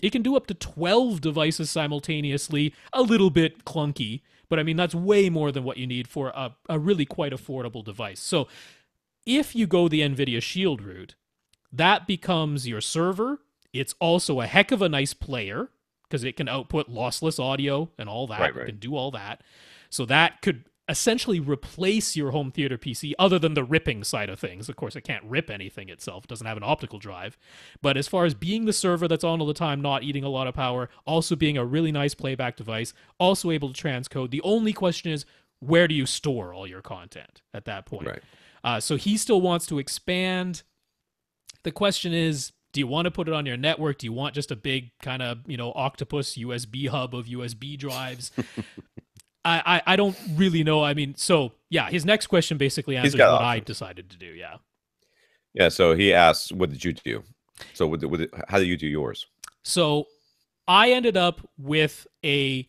It can do up to 12 devices simultaneously, a little bit clunky, but I mean, that's way more than what you need for a really quite affordable device. So if you go the NVIDIA Shield route, that becomes your server. It's also a heck of a nice player, because it can output lossless audio and all that. It can do all that. So that could essentially replace your home theater PC, other than the ripping side of things. Of course, it can't rip anything itself. It doesn't have an optical drive. But as far as being the server that's on all the time, not eating a lot of power, also being a really nice playback device, also able to transcode, the only question is, where do you store all your content at that point? So he still wants to expand. The question is, do you want to put it on your network? Do you want just a big kind of, octopus USB hub of USB drives? I don't really know. I mean, so yeah, his next question basically answers what I decided to do. Yeah. Yeah. So he asks, what did you do? So how did you do yours? So I ended up with a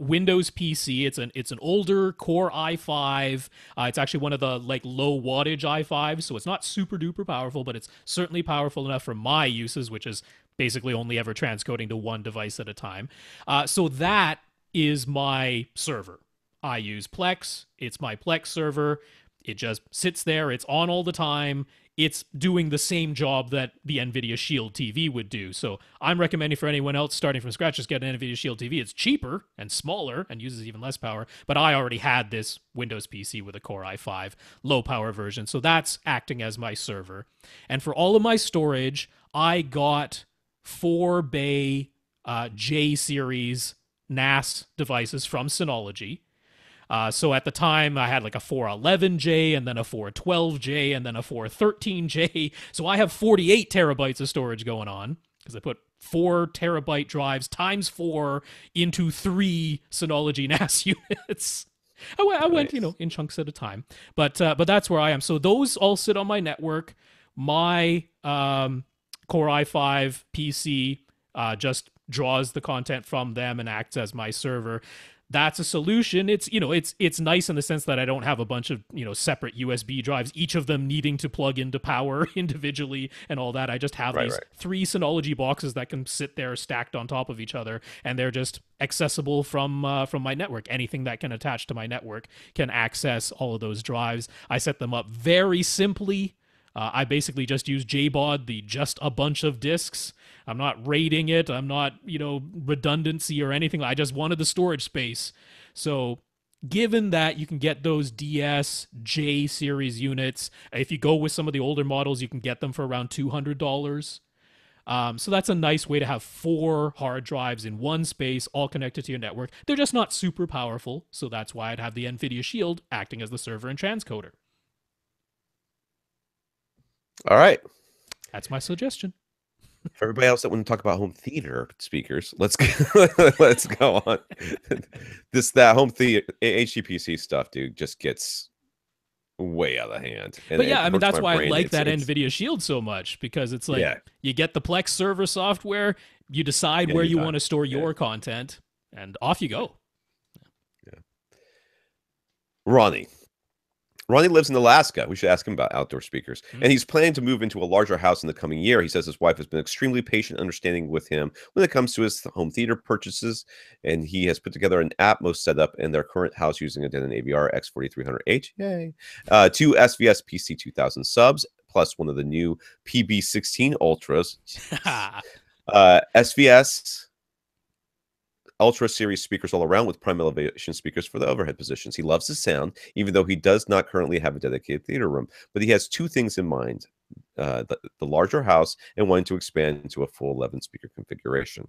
Windows PC. It's an older Core i5. It's actually one of the low wattage i5s, so it's not super duper powerful, but it's certainly powerful enough for my uses, which is basically only ever transcoding to one device at a time. So that is my server. I use Plex. It's my Plex server. It just sits there. It's on all the time. It's doing the same job that the NVIDIA Shield TV would do. So I'm recommending for anyone else starting from scratch, just get an NVIDIA Shield TV. It's cheaper and smaller and uses even less power. But I already had this Windows PC with a Core i5 low power version. So that's acting as my server. And for all of my storage, I got 4-bay J series NAS devices from Synology. So at the time, I had a 411J, and then a 412J, and then a 413J. So I have 48 terabytes of storage going on, because I put 4 terabyte drives times 4 into 3 Synology NAS units. I went, in chunks at a time. But that's where I am. So those all sit on my network. My Core i5 PC just draws the content from them and acts as my server. That's a solution. It's it's nice in the sense that I don't have a bunch of separate USB drives, each of them needing to plug into power individually and all that. I just have these 3 Synology boxes that can sit there stacked on top of each other, and they're just accessible from my network. Anything that can attach to my network can access all of those drives. I set them up very simply. I basically just use JBOD, the just a bunch of disks. I'm not rating it. I'm not, redundancy or anything. I just wanted the storage space. So given that you can get those DS J series units, if you go with some of the older models, you can get them for around $200. So that's a nice way to have 4 hard drives in one space, all connected to your network. They're just not super powerful, so that's why I'd have the NVIDIA Shield acting as the server and transcoder. All right. That's my suggestion. For everybody else that want to talk about home theater speakers, let's go, let's go on. That home theater HDPC stuff, dude, just gets way out of hand. And but yeah, I mean, that's why brain. I like that NVIDIA Shield so much, because it's like you get the Plex server software, you decide where you want to store your content, and off you go. Yeah. Ronnie lives in Alaska. We should ask him about outdoor speakers. And he's planning to move into a larger house in the coming year. He says his wife has been extremely patient, understanding with him when it comes to his home theater purchases. And he has put together an Atmos setup in their current house using a Denon AVR X4300H. Yay. 2 SVS PC2000 subs, plus one of the new PB16 Ultras. SVS Ultra Series speakers all around with prime elevation speakers for the overhead positions. He loves the sound, even though he does not currently have a dedicated theater room. But he has 2 things in mind, the larger house and wanting to expand into a full 11-speaker configuration.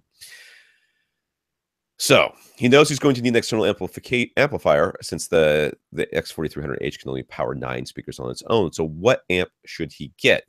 So he knows he's going to need an external amplifier since the X4300H can only power 9 speakers on its own. So what amp should he get?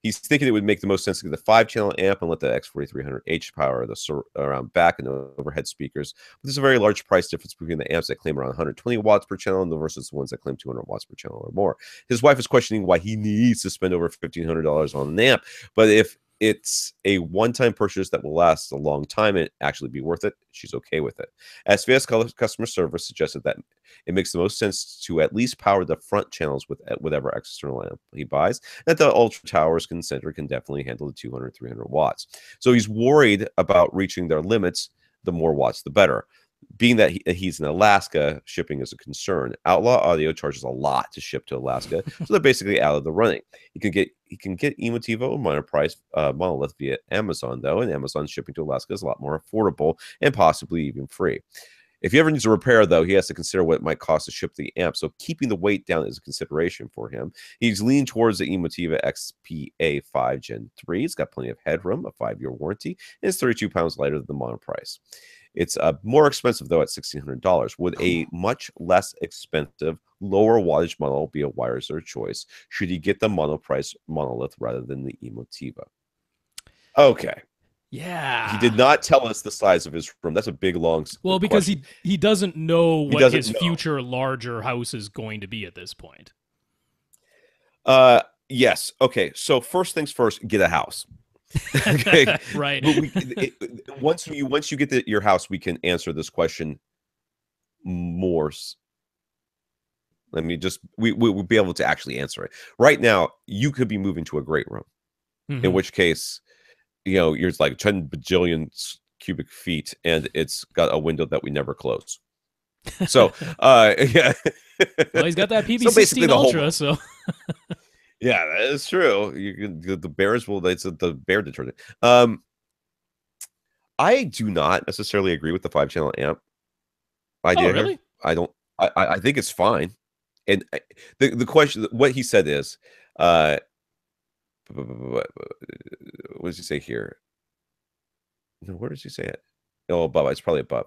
He's thinking it would make the most sense to get the 5-channel amp and let the X4300H power the around back and the overhead speakers. But there's a very large price difference between the amps that claim around 120 watts per channel and versus the ones that claim 200 watts per channel or more. His wife is questioning why he needs to spend over $1,500 on an amp. But if it's a one-time purchase that will last a long time and actually be worth it, she's okay with it. SVS customer service suggested that it makes the most sense to at least power the front channels with whatever external amp he buys, that the Ultra Towers can definitely handle the 200, 300 watts. So he's worried about reaching their limits. The more watts, the better. Being that he's in Alaska, shipping is a concern. Outlaw Audio charges a lot to ship to Alaska, so they're basically out of the running. He can get Emotivo minor price monolith via Amazon though, and Amazon shipping to Alaska is a lot more affordable and possibly even free. If he ever needs a repair, though, he has to consider what it might cost to ship the amp. So keeping the weight down is a consideration for him. He's leaning towards the Emotiva XPA5 Gen 3. It's got plenty of headroom, a 5-year warranty, and it's 32 pounds lighter than the mono price. It's more expensive, though, at $1,600. Would a much less expensive, lower wattage model be a wiser choice? Should he get the mono price monolith rather than the Emotiva? Okay. Yeah. He did not tell us the size of his room. That's a big, long Well, because question. he doesn't know what his future larger house is going to be at this point. Yes. Okay. So first things first, get a house. Okay. Right. But once you get your house, we can answer this question more. Let me just we'll be able to actually answer it. Right now, you could be moving to a great room, in which case, you're like 10 bajillion cubic feet, and it's got a window that we never close. So, yeah. Well, he's got that PB16 Ultra, so. Yeah, that is true. The Bears will. It's the bear detergent. I do not necessarily agree with the 5-channel amp idea. Oh, really? Here. I don't. I think it's fine. And the question, what he said is, what does he say here? No, where does he say it? Oh, above. It's probably above.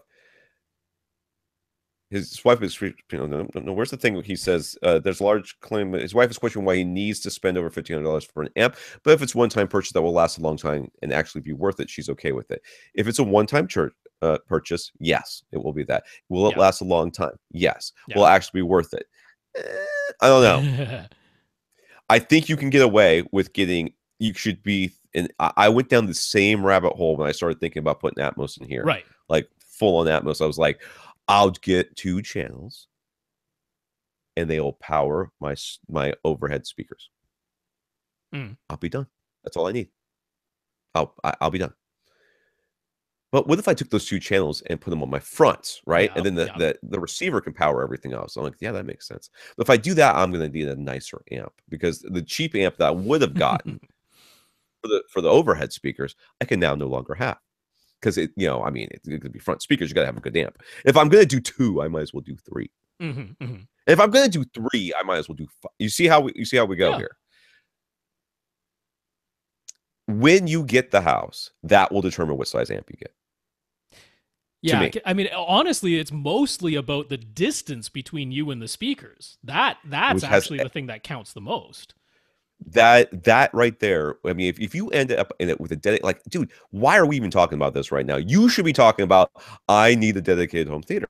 His wife is, no, where's the thing? He says there's a large claim. His wife is questioning why he needs to spend over $1,500 for an amp. But if it's one-time purchase that will last a long time and actually be worth it, she's okay with it. If it's a one-time purchase, yes, it will be that. Will it last a long time? Yes. Will it actually be worth it? I don't know. I think you can get away with getting. You should be. And I went down the same rabbit hole when I started thinking about putting Atmos in here. Right. Like full on Atmos. I was like, I'll get 2 channels, and they will power my overhead speakers. I'll be done. That's all I need. I'll be done. But what if I took those 2 channels and put them on my front, right? And then Yep. the receiver can power everything else. I'm like, yeah, that makes sense. But if I do that, I'm going to need a nicer amp, because the cheap amp that I would have gotten for the overhead speakers, I can now no longer have, because it, I mean, it's going to be front speakers. You got to have a good amp. If I'm going to do 2, I might as well do 3. If I'm going to do 3, I might as well do 5. You see how we go here. When you get the house, that will determine what size amp you get. Yeah, I mean, honestly, it's mostly about the distance between you and the speakers. That's actually the thing that counts the most. That right there. I mean, if you end up in it with a dedicated, like, dude, why are we even talking about this right now? You should be talking about, I need a dedicated home theater.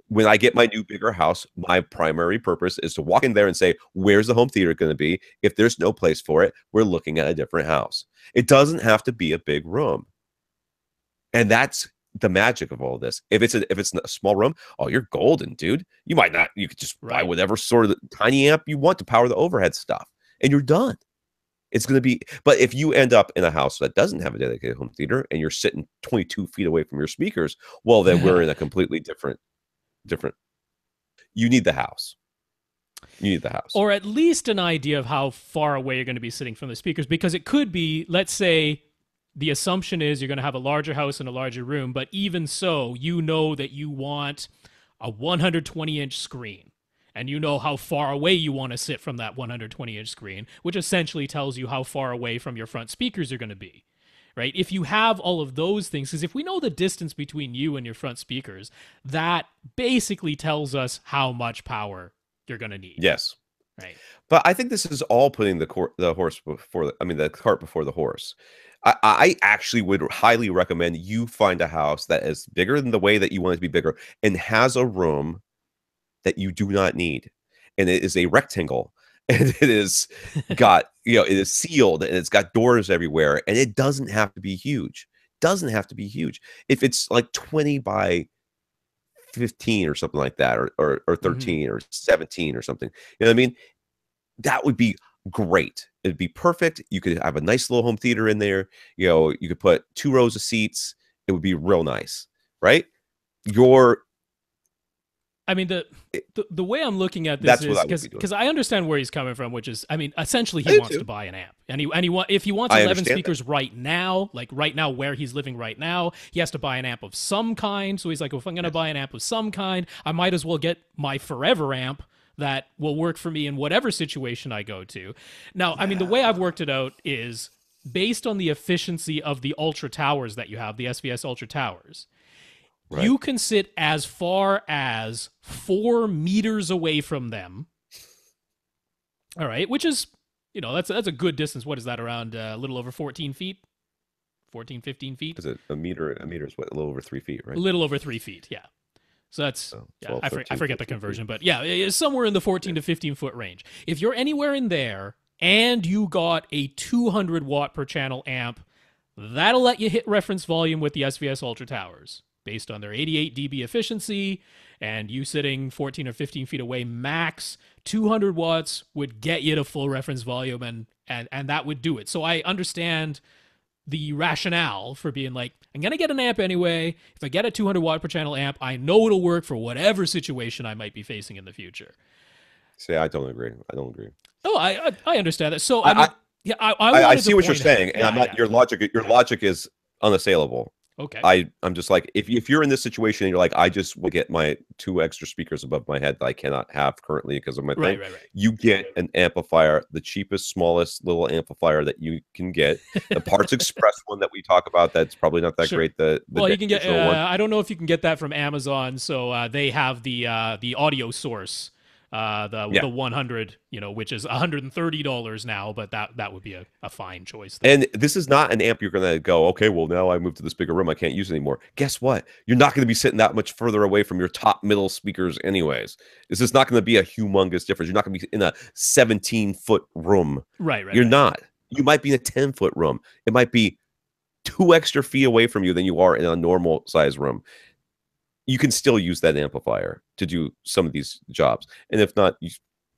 When I get my new bigger house, my primary purpose is to walk in there and say, where's the home theater going to be? If there's no place for it, we're looking at a different house. It doesn't have to be a big room. And that's the magic of all this. If it's a small room, oh, you're golden, dude. You could just buy whatever sort of tiny amp you want to power the overhead stuff, and you're done. It's going to be, but if you end up in a house that doesn't have a dedicated home theater and you're sitting 22 feet away from your speakers, well, then we're in a completely different. You need the house. Or at least an idea of how far away you're going to be sitting from the speakers, because it could be, let's say, the assumption is you're going to have a larger house and a larger room, but even so, you know that you want a 120-inch screen, and you know how far away you want to sit from that 120-inch screen, which essentially tells you how far away from your front speakers you're going to be, right? If you have all of those things, because if we know the distance between you and your front speakers, that basically tells us how much power you're going to need. Yes. Right. But I think this is all putting the cart before the horse. I actually would highly recommend you find a house that is bigger than the way that you want it to be bigger, and has a room that you do not need. And it is a rectangle, and it is got, it is sealed, and it's got doors everywhere, and it doesn't have to be huge. If it's like 20 by 15 or something like that, or 13 or 17 or something, you know what I mean? That would be great. It'd be perfect. You could have a nice little home theater in there. You could put 2 rows of seats. It would be real nice, right? I mean, the way I'm looking at this is because I understand where he's coming from, which is, I mean, essentially he wants to buy an amp, and if he wants 11 speakers right now, like right now where he's living right now, he has to buy an amp of some kind. So he's like, if I'm going to buy an amp of some kind, I might as well get my forever amp that will work for me in whatever situation I go to. Now, I mean, the way I've worked it out is based on the efficiency of the Ultra Towers that you have, the SVS Ultra Towers. Right. You can sit as far as 4 meters away from them. All right, which is, that's a good distance. What is that, around a little over 14 feet? 14, 15 feet? Is it a meter? A meter is what, a little over 3 feet, right? A little over 3 feet, yeah. So that's, 12, 13, I forget the conversion, but yeah, it's somewhere in the 14 to 15 foot range. If you're anywhere in there and you got a 200 watt per channel amp, that'll let you hit reference volume with the SVS Ultra Towers based on their 88 dB efficiency, and you sitting 14 or 15 feet away max, 200 watts would get you to full reference volume, and that would do it. So I understand the rationale for being like, I'm going to get an amp anyway. If I get a 200 watt per channel amp, I know it'll work for whatever situation I might be facing in the future. See, I don't agree. Oh, I understand that. So I see what you're saying, and I'm not. Your logic is unassailable. Okay. I'm just like, if you're in this situation and you're like, I just will get my 2 extra speakers above my head that I cannot have currently because of my thing. Right. You get an amplifier, the cheapest, smallest little amplifier that you can get. The Parts Express one that we talk about, that's probably not that great. You can get. I don't know if you can get that from Amazon. So they have the audio source. The 100, which is $130 now, but that would be a fine choice. And this is not an amp you're going to go, okay, well, now I moved to this bigger room, I can't use it anymore. Guess what? You're not going to be sitting that much further away from your top middle speakers anyways. This is not going to be a humongous difference. You're not going to be in a 17-foot room. Right. You're not. You might be in a 10-foot room. It might be 2 extra feet away from you than you are in a normal size room. You can still use that amplifier to do some of these jobs. And if not,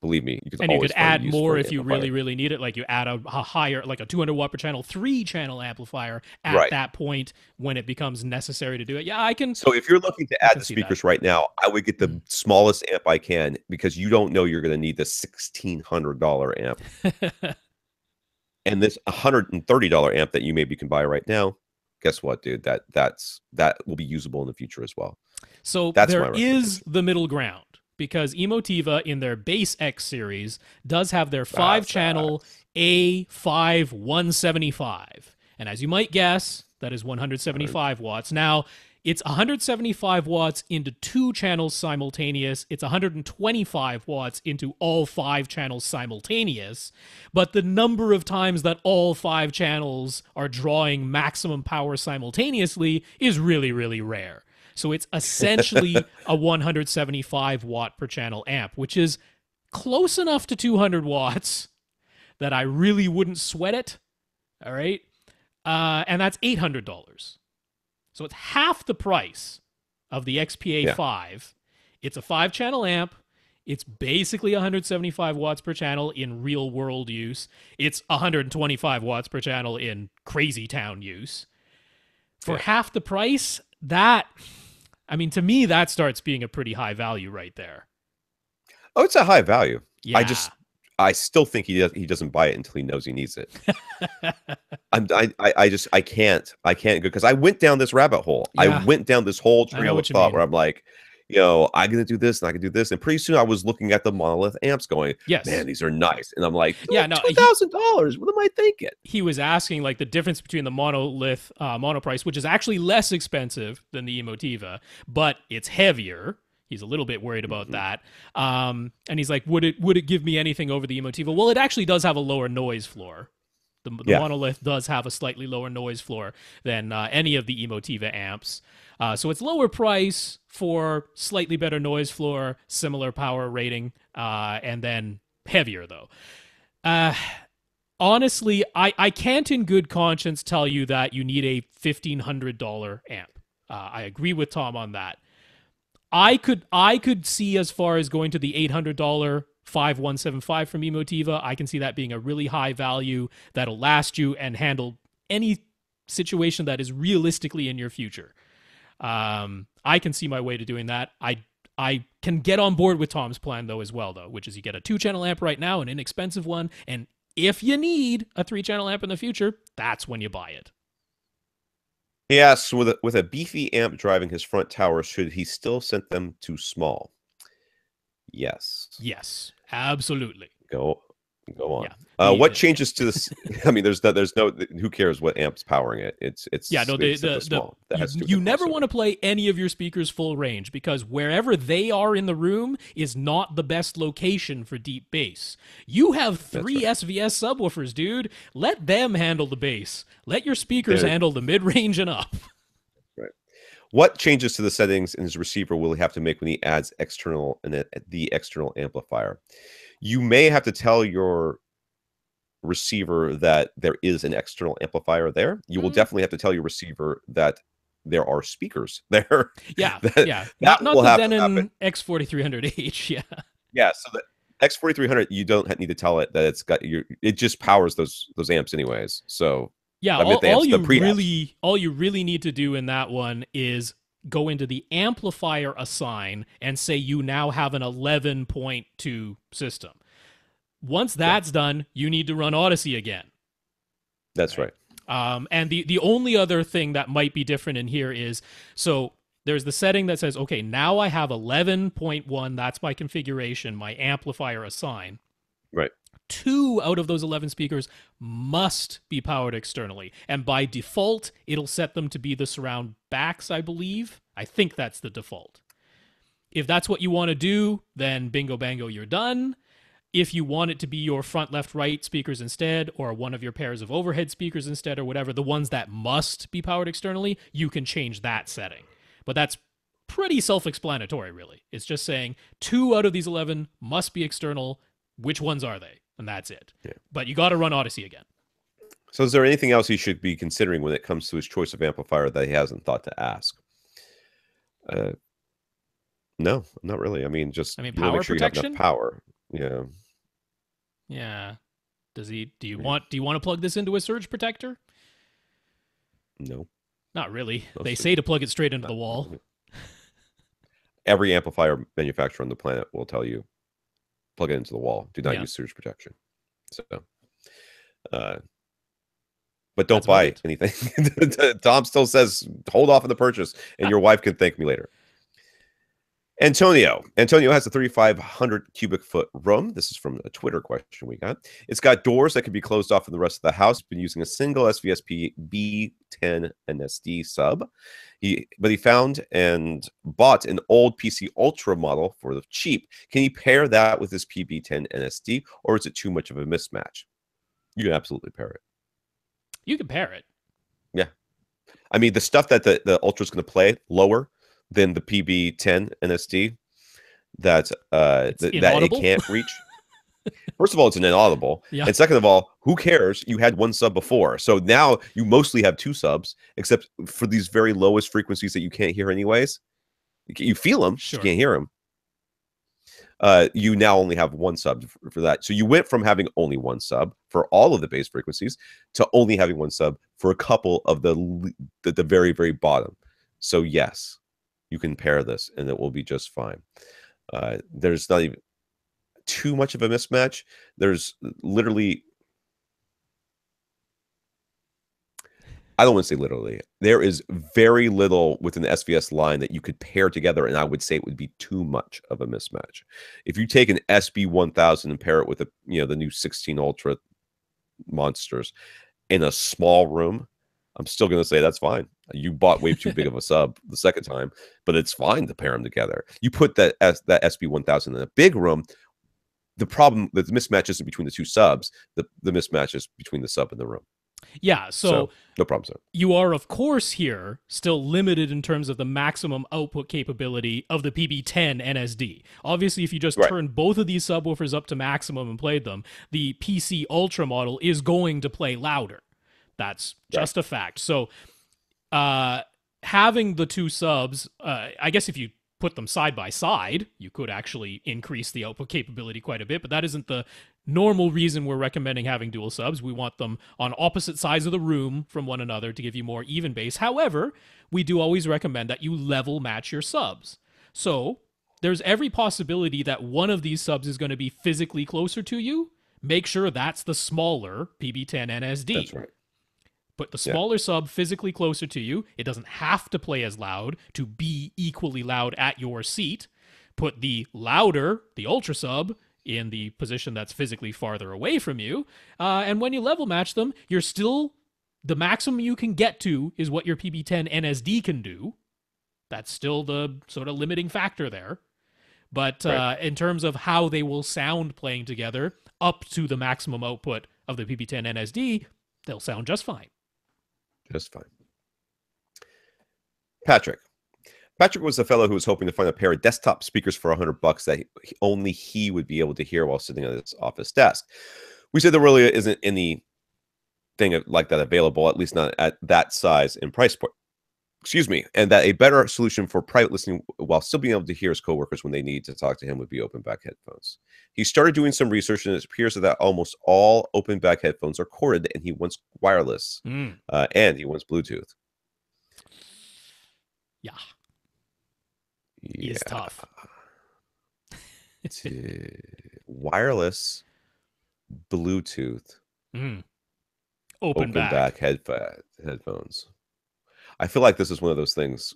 Believe me, you could And you always could find a add use more for an if you amplifier. really, really need it. Like you add a higher, like a 200 watt per channel, 3-channel amplifier at Right. that point when it becomes necessary to do it. Yeah, I can. So if you're looking to I add can the see that. speakers right now, I would get the smallest amp I can, because you don't know you're going to need the $1,600 amp. And this $130 amp that you maybe can buy right now, guess what, dude? That will be usable in the future as well. So That's there my is the middle ground, because Emotiva in their base X series does have their 5-channel A5 175. And as you might guess, that is 175 watts. Now, it's 175 watts into 2 channels simultaneous. It's 125 watts into all 5 channels simultaneous. But the number of times that all 5 channels are drawing maximum power simultaneously is really, really rare. So it's essentially a 175 watt per channel amp, which is close enough to 200 watts that I really wouldn't sweat it. All right. And that's $800. So it's half the price of the XPA 5. It's a 5-channel amp. It's basically 175 watts per channel in real world use. It's 125 watts per channel in crazy town use. For half the price, that, I mean, to me, that starts being a pretty high value right there. Oh, it's a high value. Yeah. I still think he doesn't buy it until he knows he needs it. I can't go, because I went down this rabbit hole. Yeah. I went down this whole trail of thought where I'm like, I'm gonna do this and I can do this, and pretty soon I was looking at the monolith amps, going, yes, man, these are nice, and I'm like, yeah, no, $2,000. What am I thinking? He was asking like the difference between the monolith mono price, which is actually less expensive than the Emotiva, but it's heavier. He's a little bit worried about that. And he's like, would it give me anything over the Emotiva? Well, it actually does have a lower noise floor. The monolith does have a slightly lower noise floor than any of the Emotiva amps. So it's lower price for slightly better noise floor, similar power rating, and then heavier though. Honestly, I can't in good conscience tell you that you need a $1,500 amp. I agree with Tom on that. I could see as far as going to the $800 5175 from Emotiva. I can see that being a really high value that'll last you and handle any situation that is realistically in your future. I can see my way to doing that. I can get on board with Tom's plan though as well, which is you get a 2-channel amp right now, an inexpensive one, and if you need a 3-channel amp in the future, that's when you buy it. He asks, with a beefy amp driving his front tower, should he still send them too small? Yes. Yes, absolutely. Go on. Yeah. What changes to this? I mean, there's no. Who cares what amp's powering it? It's small. You never want to play any of your speakers full range, because wherever they are in the room is not the best location for deep bass. You have 3 SVS subwoofers, dude. Let them handle the bass. Let your speakers handle the mid range and up. Right. What changes to the settings in his receiver will he have to make when he adds the external amplifier? You may have to tell your receiver that there is an external amplifier there. You will definitely have to tell your receiver that there are speakers there. Yeah, Not the Denon X4300H. Yeah. Yeah. So the X4300, you don't need to tell it that it just powers those amps anyways. So yeah, all you really need to do in that one is go into the amplifier assign and say you now have an 11.2 system. Once that's done, you need to run Odyssey again. That's right. And the only other thing that might be different in here is, so there's the setting that says, okay, now I have 11.1, that's my configuration, my amplifier assign. Right. 2 out of those 11 speakers must be powered externally. And by default, it'll set them to be the surround backs, I believe. I think that's the default. If that's what you want to do, then bingo bango, you're done. If you want it to be your front, left, right speakers instead, or one of your pairs of overhead speakers instead, or whatever, the ones that must be powered externally, you can change that setting. But that's pretty self-explanatory, really. It's just saying 2 out of these 11 must be external. Which ones are they? And that's it. Yeah. But you got to run Odyssey again. So is there anything else he should be considering when it comes to his choice of amplifier that he hasn't thought to ask? No, not really. I mean, power make sure protection? you have enough power. Yeah. Yeah. Do you want to plug this into a surge protector? No. Not really. They say to plug it straight into the wall. Really. Every amplifier manufacturer on the planet will tell you plug it into the wall. Do not use surge protection. So, but don't buy anything. Tom still says hold off on the purchase, and your wife can thank me later. Antonio has a 3,500 cubic foot room. This is from a Twitter question we got. It's got doors that can be closed off from the rest of the house. Been using a single SVSP B10 NSD sub. He found and bought an old PC Ultra model for the cheap. Can he pair that with his PB10 NSD, or is it too much of a mismatch? You can absolutely pair it. You can pair it. Yeah. I mean, the stuff that the Ultra is going to play lower than the PB10 NSD that it can't reach. First of all, it's an inaudible. Yeah. And second of all, who cares? You had one sub before. So now you mostly have two subs, except for these very lowest frequencies that you can't hear anyways. You feel them, sure. You can't hear them. You now only have one sub for that. So you went from having only one sub for all of the bass frequencies to only having one sub for a couple of the very, very bottom. So yes, you can pair this and it will be just fine. There's not even too much of a mismatch. There's literally, I don't want to say literally, there is very little within the SVS line that you could pair together, and I would say it would be too much of a mismatch. If you take an SB1000 and pair it with the new 16 Ultra monsters in a small room, I'm still going to say that's fine. You bought way too big of a sub the second time, but it's fine to pair them together. You put that SB1000 in a big room, the problem, the mismatch isn't between the two subs. The mismatch is between the sub and the room. Yeah, so no problem, sir. You are, of course, here still limited in terms of the maximum output capability of the PB10 NSD. Obviously, if you just turn both of these subwoofers up to maximum and played them, the PC Ultra model is going to play louder. That's just a fact. So having the two subs, I guess if you put them side by side, you could actually increase the output capability quite a bit, but that isn't the normal reason we're recommending having dual subs. We want them on opposite sides of the room from one another to give you more even bass. However, we do always recommend that you level match your subs. So there's every possibility that one of these subs is going to be physically closer to you. Make sure that's the smaller PB10 NSD. That's right. Put the smaller sub physically closer to you. It doesn't have to play as loud to be equally loud at your seat. Put the louder, the Ultra sub, in the position that's physically farther away from you. And when you level match them, you're still, the maximum you can get to is what your PB10 NSD can do. That's still the sort of limiting factor there. But in terms of how they will sound playing together, up to the maximum output of the PB10 NSD, they'll sound just fine. Just fine. Patrick was the fellow who was hoping to find a pair of desktop speakers for $100 that only he would be able to hear while sitting at his office desk. We said there really isn't anything like that available, at least not at that size and price point. Excuse me. And that a better solution for private listening while still being able to hear his coworkers when they need to talk to him would be open back headphones. He started doing some research, and it appears that almost all open back headphones are corded, and he wants wireless, and he wants Bluetooth. Yeah. It's tough. Wireless, Bluetooth, open back headphones. I feel like this is one of those things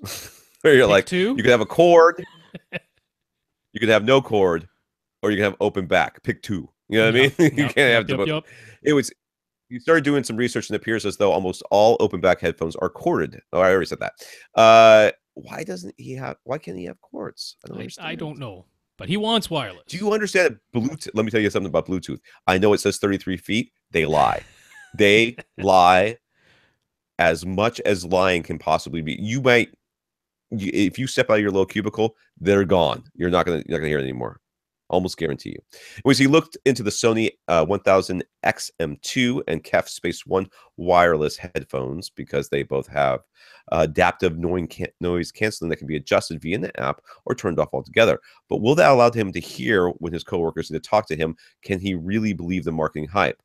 where you're Pick two? You could have a cord, you could have no cord, or you can have open back. Pick two. You know what I mean? You can't have you started doing some research, and it appears as though almost all open back headphones are corded. Oh, I already said that. Why can't he have cords? I don't know, but he wants wireless. Do you understand Bluetooth? Let me tell you something about Bluetooth. I know it says 33 feet. They lie. They lie as much as lying can possibly be. If you step out of your little cubicle, they're gone. You're not gonna hear it anymore. Almost guarantee you. Was he looked into the Sony 1000 XM2 and KEF Space One wireless headphones because they both have adaptive noise canceling that can be adjusted via the app or turned off altogether. But will that allow him to hear when his coworkers need to talk to him? Can he really believe the marketing hype?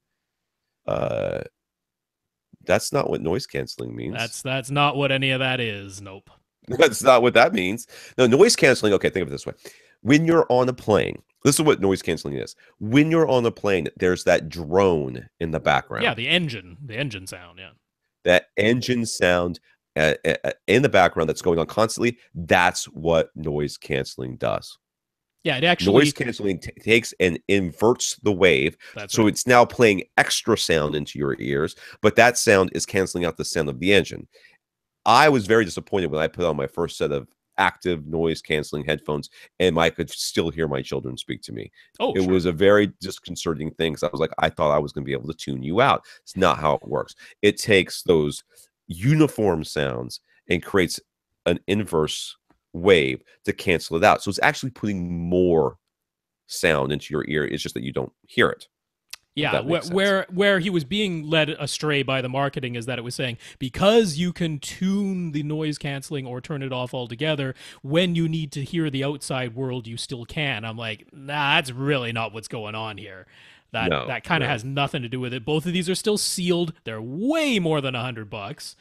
That's not what noise canceling means. That's not what any of that is. Nope. That's not what that means. No, noise canceling. Okay, think of it this way. When you're on a plane, this is what noise canceling is. When you're on a plane, there's that drone in the background. Yeah, the engine sound. Yeah, that engine sound in the background that's going on constantly. That's what noise canceling does. Yeah, it actually noise canceling takes and inverts the wave, so it's now playing extra sound into your ears, but that sound is canceling out the sound of the engine. I was very disappointed when I put on my first set of active noise canceling headphones and I could still hear my children speak to me. It was a very disconcerting thing because I was like, I thought I was going to be able to tune you out. It's not how it works. It takes those uniform sounds and creates an inverse wave to cancel it out. So it's actually putting more sound into your ear. It's just that you don't hear it. Yeah, where he was being led astray by the marketing is that it was saying, because you can tune the noise canceling or turn it off altogether, when you need to hear the outside world, you still can. I'm like, nah, that's really not what's going on here. That kind of has nothing to do with it. Both of these are still sealed. They're way more than $100.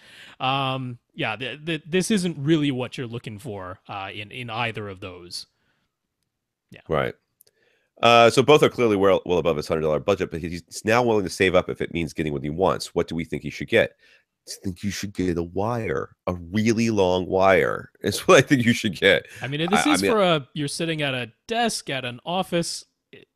This isn't really what you're looking for in either of those. Yeah. Right. So both are clearly well above his $100 budget, but he's now willing to save up if it means getting what he wants. What do we think he should get? I think you should get a wire, a really long wire. Is what I think you should get. I mean, you're sitting at a desk at an office.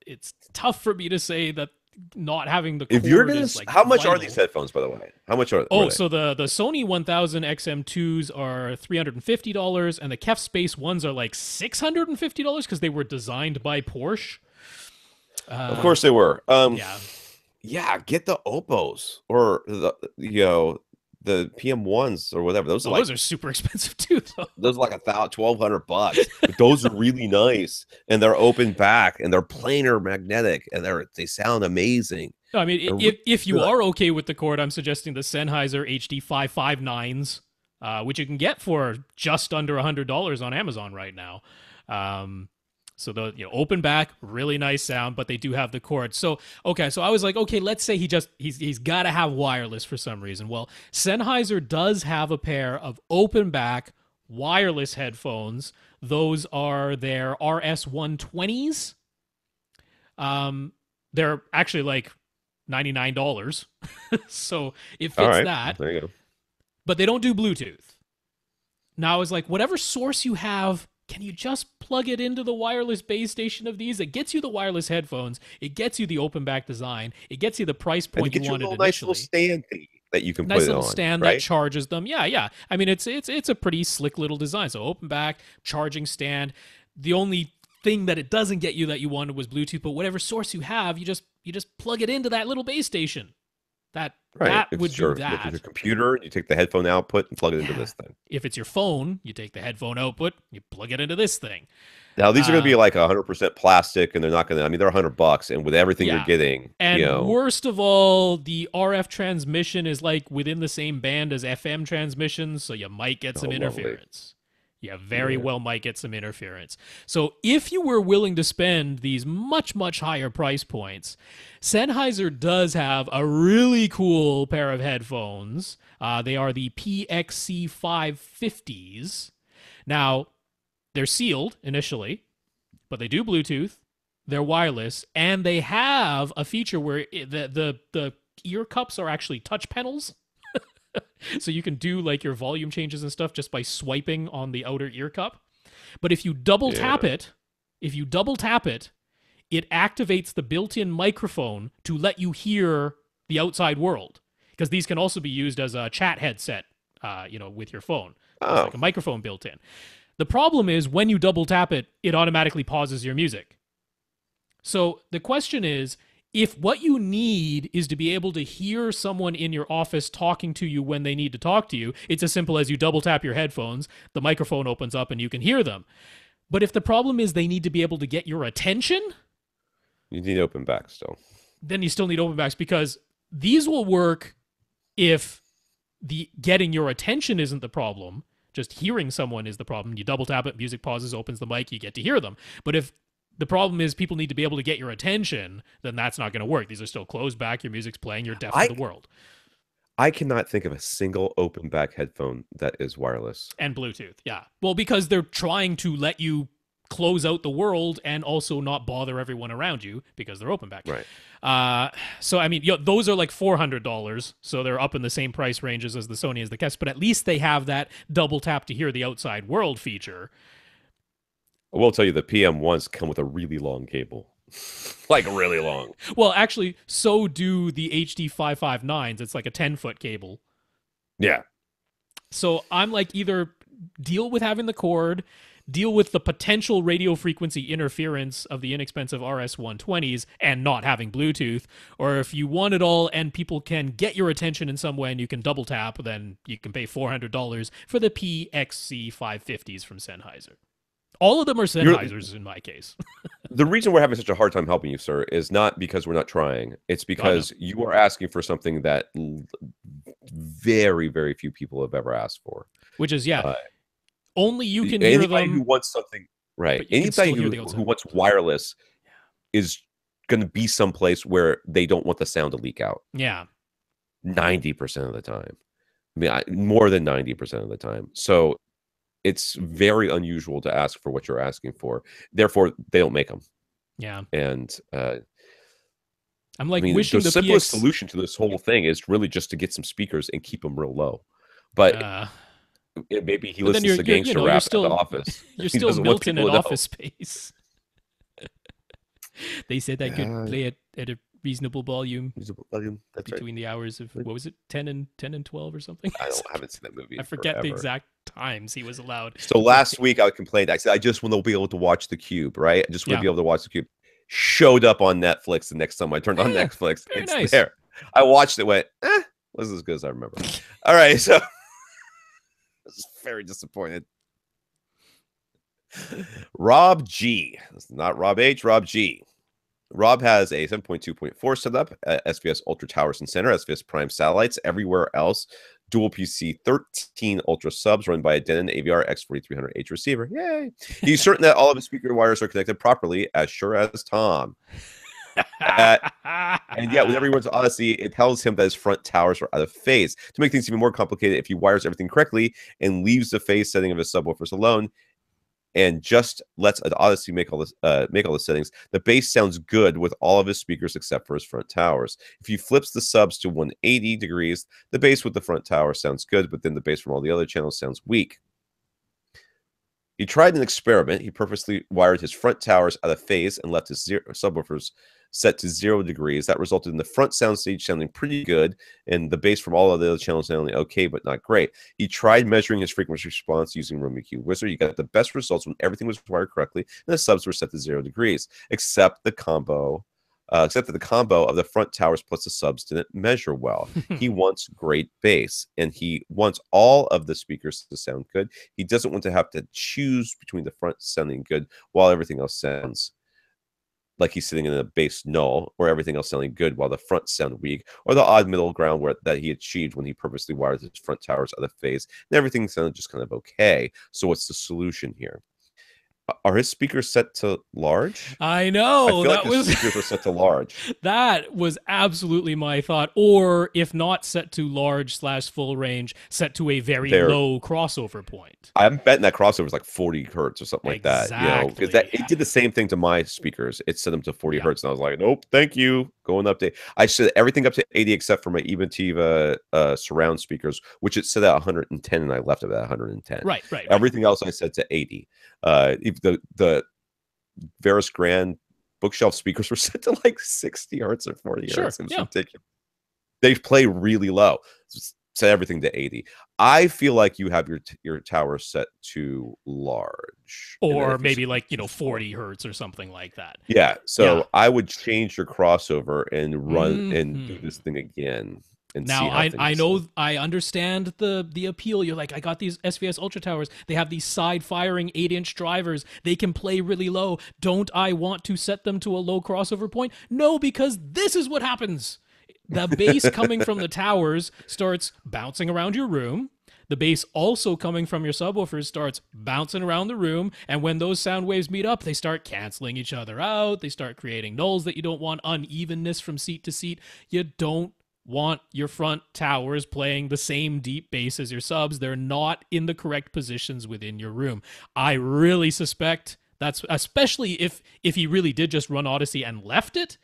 It's tough for me to say that not having the cord if you're gonna, is like how much vital. are these headphones, by the way? How much are? So the Sony 1000 XM2s are $350, and the KEF Space ones are like $650 because they were designed by Porsche. Of course they were. Yeah, get the Oppos or the PM1s or whatever. Those are super expensive too, though. Those are like $1,200, but those are really nice, and they're open back, and they're planar magnetic, and they sound amazing. No, I mean, if you are okay with the cord, I'm suggesting the Sennheiser HD 559s, which you can get for just under $100 on Amazon right now. So the open back, really nice sound, but they do have the cord. So I was like, okay, let's say he's got to have wireless for some reason. Well, Sennheiser does have a pair of open back wireless headphones. Those are their RS120s. They're actually like $99. So it fits that. There you go. But they don't do Bluetooth. Now I was like, whatever source you have, can you just plug it into the wireless base station of these? It gets you the wireless headphones. It gets you the open back design. It gets you the price point you wanted initially. Nice little stand that you can put it on. Nice little stand that charges them. Yeah. I mean, it's a pretty slick little design. So open back, charging stand. The only thing that it doesn't get you that you wanted was Bluetooth. But whatever source you have, you just plug it into that little base station. That would do that. If it's your computer, you take the headphone output and plug it into this thing. If it's your phone, you take the headphone output, you plug it into this thing. Now these are going to be like 100% plastic, and they're not going to. I mean, they're $100, and with everything you're getting, and worst of all, the RF transmission is like within the same band as FM transmissions, so you might get some interference. You very well might get some interference. So if you were willing to spend these much, much higher price points, Sennheiser does have a really cool pair of headphones. They are the PXC 550s. Now, they're sealed initially, but they do Bluetooth. They're wireless, and they have a feature where the ear cups are actually touch panels. So you can do like your volume changes and stuff just by swiping on the outer ear cup. But if you double tap it, it activates the built-in microphone to let you hear the outside world. Because these can also be used as a chat headset, with your phone. There's like a microphone built in. The problem is when you double tap it, it automatically pauses your music. So the question is, if what you need is to be able to hear someone in your office talking to you when they need to talk to you, it's as simple as you double tap your headphones, the microphone opens up, and you can hear them. But if the problem is they need to be able to get your attention, You need open back still. then you still need open backs, because these will work if the getting your attention isn't the problem. Just hearing someone is the problem. You double tap it, music pauses, opens the mic, you get to hear them. But if the problem is people need to be able to get your attention, then that's not going to work. These are still closed back, your music's playing, you're deaf to the world. I cannot think of a single open back headphone that is wireless. And Bluetooth, yeah. Well, because they're trying to let you close out the world and also not bother everyone around you because they're open back. Right. So, I mean, those are like $400. So they're up in the same price ranges as the Sony as the Kess, but at least they have that double tap to hear the outside world feature. I will tell you the PM1s come with a really long cable. Like really long. Well, actually, so do the HD 559s. It's like a 10-foot cable. Yeah. So I'm like, either deal with having the cord, deal with the potential radio frequency interference of the inexpensive RS-120s and not having Bluetooth, or if you want it all and people can get your attention in some way and you can double tap, then you can pay $400 for the PXC 550s from Sennheiser. All of them are Sennheisers in my case. The reason we're having such a hard time helping you, sir, is not because we're not trying. It's because you are asking for something that very, very few people have ever asked for. Which is, only you can hear them. Anybody who wants something, right? Anybody who wants wireless is going to be someplace where they don't want the sound to leak out. Yeah. 90% of the time. I mean, more than 90% of the time. So it's very unusual to ask for what you're asking for. Therefore, they don't make them. Yeah. And I'm like, wishing the simplest solution to this whole thing is really just to get some speakers and keep them real low. But maybe he listens to gangster rap at the office. You're still built in an office space. They said I could play it at a reasonable volume. That's between the hours of, what was it, 10 and 12 or something? I haven't seen that movie. I forget the exact times he was allowed. So last week I complained. I said I just want to be able to watch The Cube, right? I just want to be able to watch The Cube. Showed up on Netflix the next time I turned on Netflix. It's nice. There. I watched it, went, was as good as I remember. All right, so I was very disappointed. Rob G. It's not Rob H, Rob G. Rob has a 7.2.4 setup, SVS Ultra Towers and Center, SVS Prime satellites, everywhere else. Dual PC 13 Ultra subs run by a Denon AVR X4300H receiver. Yay! He's certain that all of his speaker wires are connected properly, as sure as Tom. And yeah, with everyone's Odyssey, it tells him that his front towers are out of phase. To make things even more complicated, if he wires everything correctly and leaves the phase setting of his subwoofers alone, and just lets an Odyssey make all the settings, the bass sounds good with all of his speakers except for his front towers. If he flips the subs to 180 degrees, the bass with the front tower sounds good, but then the bass from all the other channels sounds weak. He tried an experiment. He purposely wired his front towers out of phase and left his subwoofers set to 0 degrees. That resulted in the front soundstage sounding pretty good and the bass from all of the other channels sounding okay, but not great. He tried measuring his frequency response using Room EQ Wizard. He got the best results when everything was wired correctly and the subs were set to 0 degrees, except that the combo of the front towers plus the subs didn't measure well. He wants great bass, and he wants all of the speakers to sound good. He doesn't want to have to choose between the front sounding good while everything else sounds like he's sitting in a bass null, or everything else sounding good while the front sound weak, or the odd middle ground that he achieved when he purposely wired his front towers out of phase and everything sounded just kind of okay. So what's the solution here? Are his speakers set to large? I know. I feel like his speakers were set to large. That was absolutely my thought. Or if not set to large / full range, set to a very low crossover point. I'm betting that crossover is like 40 hertz or something like that. You know, because it did the same thing to my speakers. It set them to 40 hertz, and I was like, nope, thank you. Going up to, I set everything up to 80 except for my Eventiva surround speakers, which it set at 110, and I left it at 110. Right. Everything else I set to 80. The Veris Grand bookshelf speakers were set to like 60 hertz or 40 hertz. It was ridiculous. They play really low. Set everything to 80. I feel like you have your tower set to large, or maybe like 40 hertz or something like that. Yeah. So I would change your crossover and run and do this thing again. and see Now how I things. know I understand the appeal. You're like, I got these SVS Ultra Towers. They have these side firing 8-inch drivers. They can play really low. Don't I want to set them to a low crossover point? No, because this is what happens. The bass coming from the towers starts bouncing around your room. The bass also coming from your subwoofers starts bouncing around the room, and when those sound waves meet up, they start canceling each other out. They start creating nulls that you don't want, unevenness from seat to seat. You don't want your front towers playing the same deep bass as your subs. They're not in the correct positions within your room. I really suspect that's, especially if he really did just run Odyssey and left it,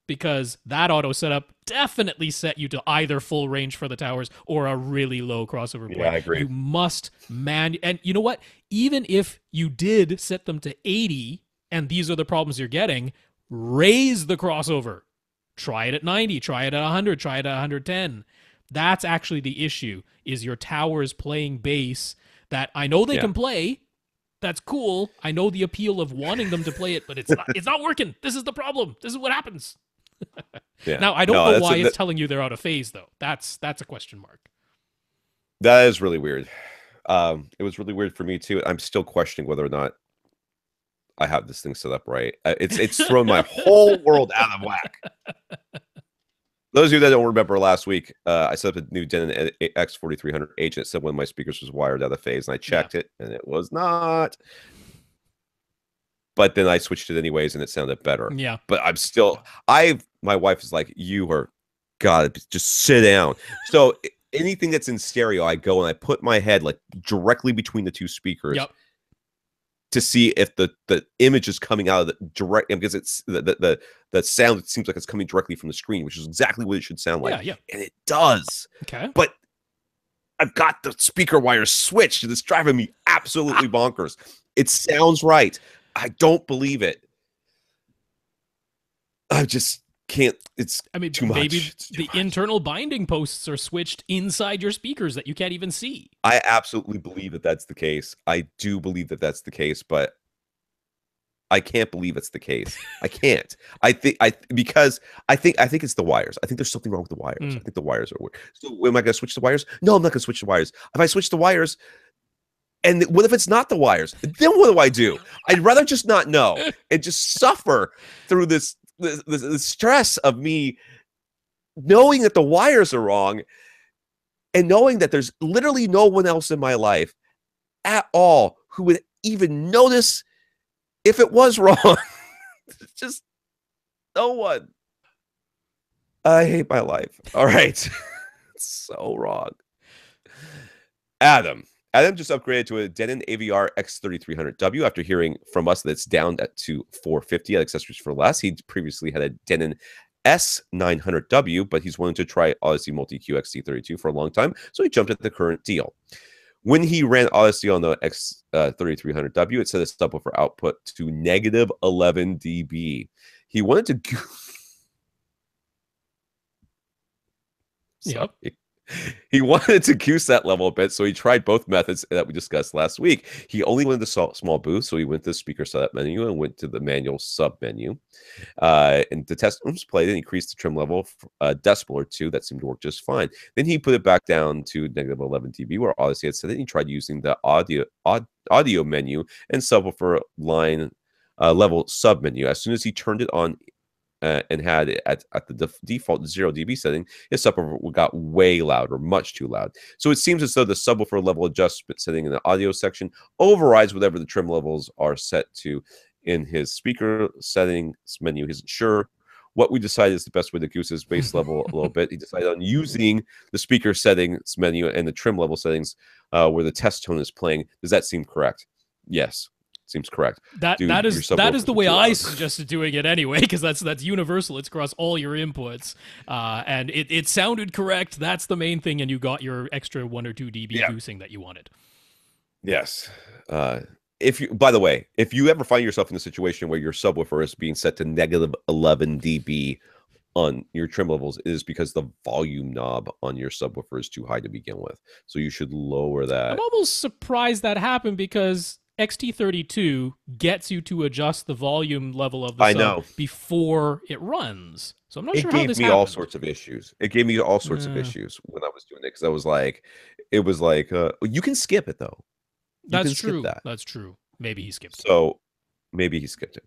because that auto setup definitely set you to either full range for the towers or a really low crossover point. Yeah, I agree. You must and you know what? Even if you did set them to 80 and these are the problems you're getting, raise the crossover. Try it at 90, try it at 100, try it at 110. That's actually the issue, is your towers playing bass that I know they can play. That's cool. I know the appeal of wanting them to play it, but it's not working. This is the problem. This is what happens. Now, I don't know why it's telling you they're out of phase, though. That's a question mark. That is really weird. It was really weird for me, too. I'm still questioning whether or not I have this thing set up right. It's thrown my whole world out of whack. Those of you that don't remember last week, I set up a new Denon X4300H, and it said one of my speakers was wired out of phase, and I checked it, and it was not. But then I switched it anyways, and it sounded better. Yeah. But I'm still, my wife is like, you are, God, just sit down. So anything that's in stereo, I go and I put my head like directly between the two speakers to see if the image is coming out of the direct, because it's the sound, it seems like it's coming directly from the screen, which is exactly what it should sound like. Yeah. And it does. Okay. But I've got the speaker wires switched, and it's driving me absolutely bonkers. It sounds right. I don't believe it. I just can't. It's too much. Maybe the internal binding posts are switched inside your speakers that you can't even see. I absolutely believe that that's the case. I do believe that that's the case, but I can't believe it's the case. I can't. Because I think it's the wires. I think there's something wrong with the wires. I think the wires are weird. So am I going to switch the wires? No, I'm not going to switch the wires. If I switch the wires, and what if it's not the wires? Then what do I do? I'd rather just not know and just suffer through this stress of me knowing that the wires are wrong and knowing that there's literally no one else in my life at all who would even notice if it was wrong. Just no one. I hate my life. All right. It's so wrong. Adam just upgraded to a Denon AVR X3300W after hearing from us that it's down to $450 at Accessories for Less. He previously had a Denon S900W, but he's wanted to try Odyssey Multi-Q XT32 for a long time, so he jumped at the current deal. When he ran Odyssey on the X3300W, it set a subwoofer output to negative 11 dB. He wanted to... He wanted to goose that level a bit, so he tried both methods that we discussed last week. He only wanted the small boost, so he went to the speaker setup menu and went to the manual sub menu. And the test rooms played and increased the trim level a decibel or two. That seemed to work just fine. Then he put it back down to negative 11 dB, where Odyssey had said it. He tried using the audio menu and subwoofer line level sub menu. As soon as he turned it on, and had it at the default 0 dB setting, his subwoofer got way louder, much too loud. So it seems as though the subwoofer level adjustment setting in the audio section overrides whatever the trim levels are set to in his speaker settings menu. He isn't sure what we decided is the best way to goose his bass level a little bit. He decided on using the speaker settings menu and the trim level settings where the test tone is playing. Does that seem correct? Yes. Seems correct. That is the way I suggested doing it anyway, because that's universal. It's across all your inputs, and it sounded correct. That's the main thing, and you got your extra 1 or 2 dB goosing that you wanted. Yes. By the way, if you ever find yourself in a situation where your subwoofer is being set to negative 11 dB on your trim levels, it is because the volume knob on your subwoofer is too high to begin with. So you should lower that. I'm almost surprised that happened, because XT32 gets you to adjust the volume level of the I sub know. before it runs. So I'm not It sure how gave this me happened. all sorts of issues. It gave me all sorts of issues when I was doing it because I was like, it was like, you can skip it though. You That's can skip true. that. That's true. Maybe he skipped it. So maybe he skipped it.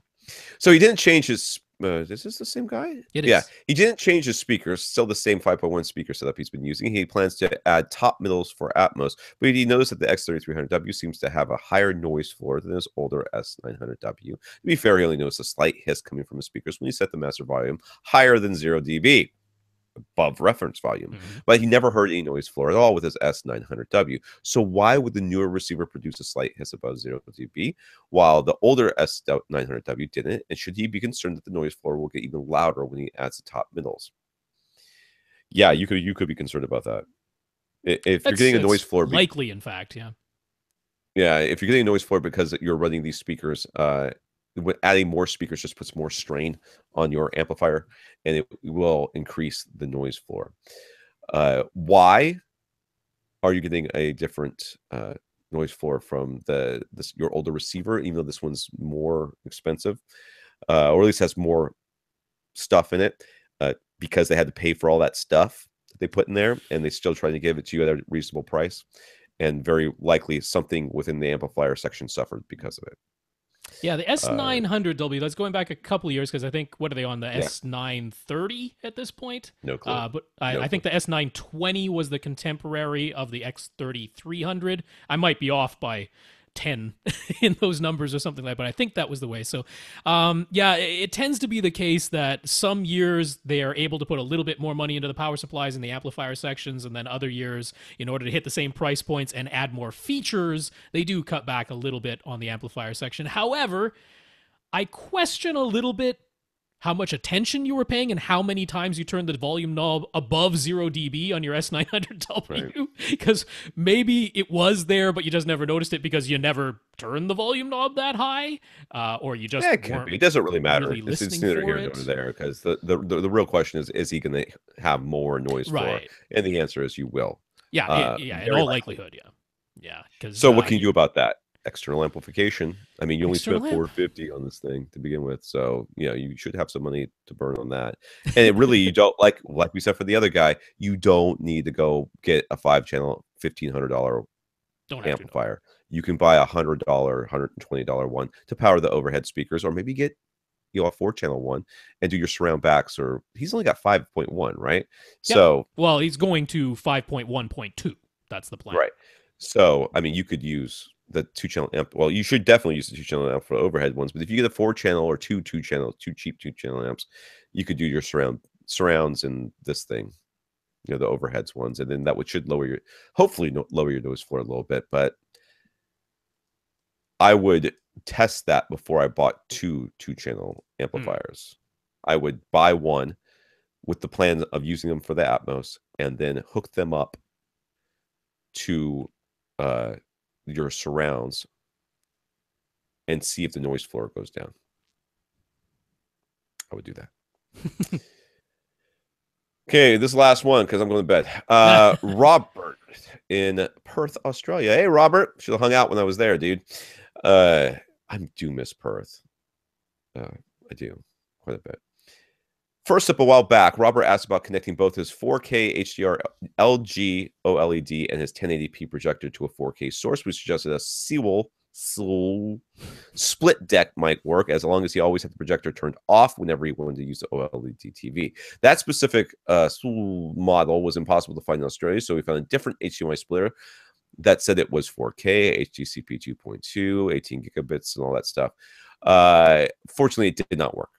So he didn't change his. Is this the same guy? It Yeah, is. he didn't change his speakers. Still the same 5.1 speaker setup he's been using. He plans to add top middles for Atmos, but he noticed that the X3300W seems to have a higher noise floor than his older S900W. To be fair, he only noticed a slight hiss coming from his speakers when he set the master volume higher than 0 dB, above reference volume, but he never heard any noise floor at all with his S900W. So why would the newer receiver produce a slight hiss above 0 dB while the older S900W didn't? And should he be concerned that the noise floor will get even louder when he adds the top middles? Yeah, you could be concerned about that. If you're getting a noise floor, likely, in fact, yeah. Yeah, if you're getting a noise floor because you're running these speakers, adding more speakers just puts more strain on your amplifier, and it will increase the noise floor. Why are you getting a different noise floor from your older receiver, even though this one's more expensive, or at least has more stuff in it? Because they had to pay for all that stuff that they put in there, and they still trying to give it to you at a reasonable price. And very likely something within the amplifier section suffered because of it. Yeah, the S900W, that's going back a couple of years because I think, what are they on, the Yeah. S930 at this point? No clue. But I think the S920 was the contemporary of the X3300. I might be off by 10 in those numbers or something like that, but I think that was the way. So yeah, it tends to be the case that some years they are able to put a little bit more money into the power supplies and the amplifier sections, and then other years, in order to hit the same price points and add more features, they do cut back a little bit on the amplifier section. However, I question a little bit how much attention you were paying and how many times you turned the volume knob above 0 dB on your S900W. Because maybe it was there, but you just never noticed it because you never turned the volume knob that high, or you just weren't. It doesn't really matter. Really it's listening neither for here it. nor there, because the real question is he going to have more noise floor? Right. And the answer is you will. Yeah, in all likelihood, yeah. So what can you do about that? External amplification. I mean, you only spent $450 on this thing to begin with, so you should have some money to burn on that. And it really, you don't like we said for the other guy, you don't need to go get a 5-channel $1,500 amplifier. You can buy a $100, $120 one to power the overhead speakers, or maybe get a 4-channel one and do your surround backs. Or he's only got 5.1, right? Yep. So well, he's going to 5.1.2. That's the plan, right? So I mean, you could use the 2-channel amp. Well, you should definitely use the 2-channel amp for the overhead ones. But if you get a 4-channel or two cheap 2-channel amps, you could do your surrounds and this thing, the overheads ones, and then that should hopefully lower your noise floor a little bit. But I would test that before I bought 2-channel amplifiers. I would buy one with the plan of using them for the Atmos, and then hook them up to your surrounds and see if the noise floor goes down. I would do that. Okay, this last one because I'm going to bed. Robert in Perth, Australia. Hey, Robert. Should have hung out when I was there, dude. I do miss Perth. I do quite a bit. First up, a while back, Robert asked about connecting both his 4K HDR LG OLED and his 1080p projector to a 4K source. We suggested a Sewell split deck might work, as long as he always had the projector turned off whenever he wanted to use the OLED TV. That specific model was impossible to find in Australia, so we found a different HDMI splitter that said it was 4K, HDCP 2.2, 18 gigabits, and all that stuff. Fortunately, it did not work.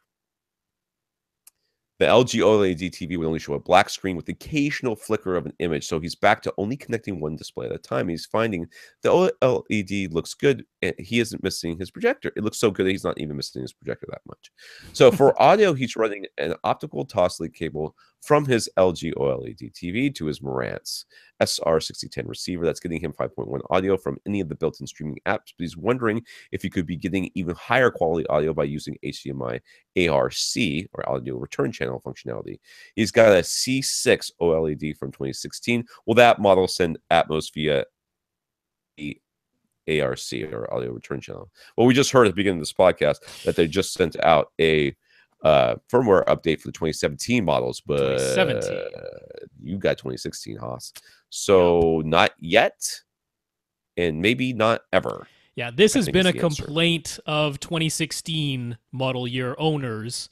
The LG OLED TV would only show a black screen with occasional flicker of an image, so he's back to only connecting one display at a time. He's finding the OLED looks good, and he isn't missing his projector. It looks so good that he's not even missing his projector that much. So for audio, he's running an optical toslink cable from his LG OLED TV to his Marantz SR6010 receiver. That's getting him 5.1 audio from any of the built-in streaming apps, but he's wondering if he could be getting even higher quality audio by using HDMI ARC, or audio return channel functionality. He's got a C6 OLED from 2016. Will that model send Atmos via ARC, or audio return channel. Well, we just heard at the beginning of this podcast that they just sent out a firmware update for the 2017 models, but 2017. You got 2016, Haas. So not yet, and maybe not ever. Yeah, this has been a complaint of 2016 model year owners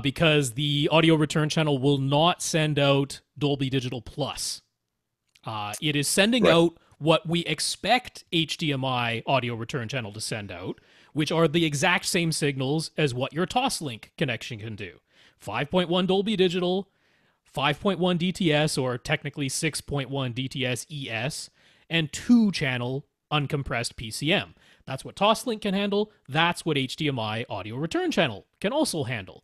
because the audio return channel will not send out Dolby Digital Plus. It is sending out what we expect HDMI audio return channel to send out, which are the exact same signals as what your Toslink connection can do. 5.1 Dolby Digital, 5.1 DTS, or technically 6.1 DTS ES, and 2-channel uncompressed PCM. That's what Toslink can handle. That's what HDMI audio return channel can also handle.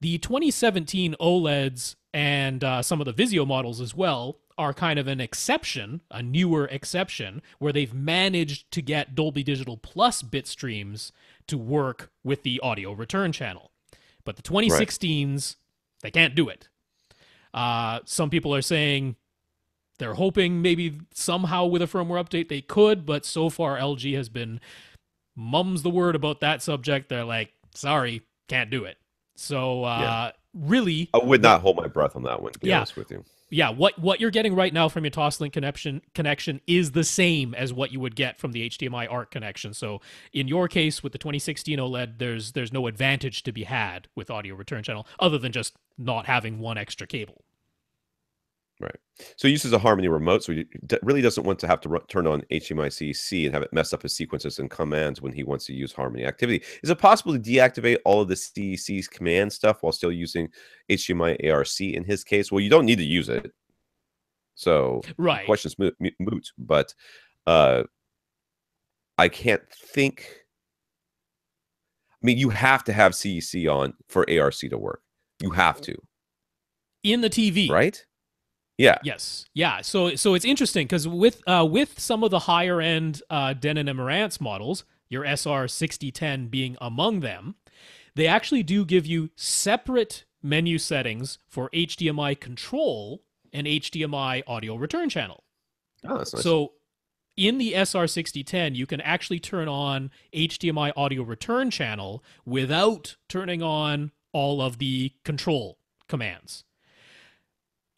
The 2017 OLEDs and some of the Vizio models as well are kind of an exception, a newer exception, where they've managed to get Dolby Digital Plus bit streams to work with the audio return channel. But the 2016s, they can't do it. Some people are saying they're hoping maybe somehow with a firmware update they could, but so far LG has been mum's the word about that subject. They're like, sorry, can't do it. So really, I would not hold my breath on that one, to be honest with you. Yeah, what you're getting right now from your Toslink connection is the same as what you would get from the HDMI ARC connection. So in your case, with the 2016 OLED, there's no advantage to be had with audio return channel other than just not having one extra cable. Right. So he uses a Harmony remote, so he really doesn't want to have to turn on HDMI CEC and have it mess up his sequences and commands when he wants to use Harmony activity. Is it possible to deactivate all of the CEC's command stuff while still using HDMI ARC in his case? Well, you don't need to use it. So the question's moot, but I can't think. I mean, you have to have CEC on for ARC to work. You have to. In the TV. Right? Yeah. Yes. Yeah. So it's interesting because with some of the higher end Denon and Marantz models, your SR6010 being among them, they actually do give you separate menu settings for HDMI control and HDMI audio return channel. Oh, that's nice. So in the SR6010, you can actually turn on HDMI audio return channel without turning on all of the control commands.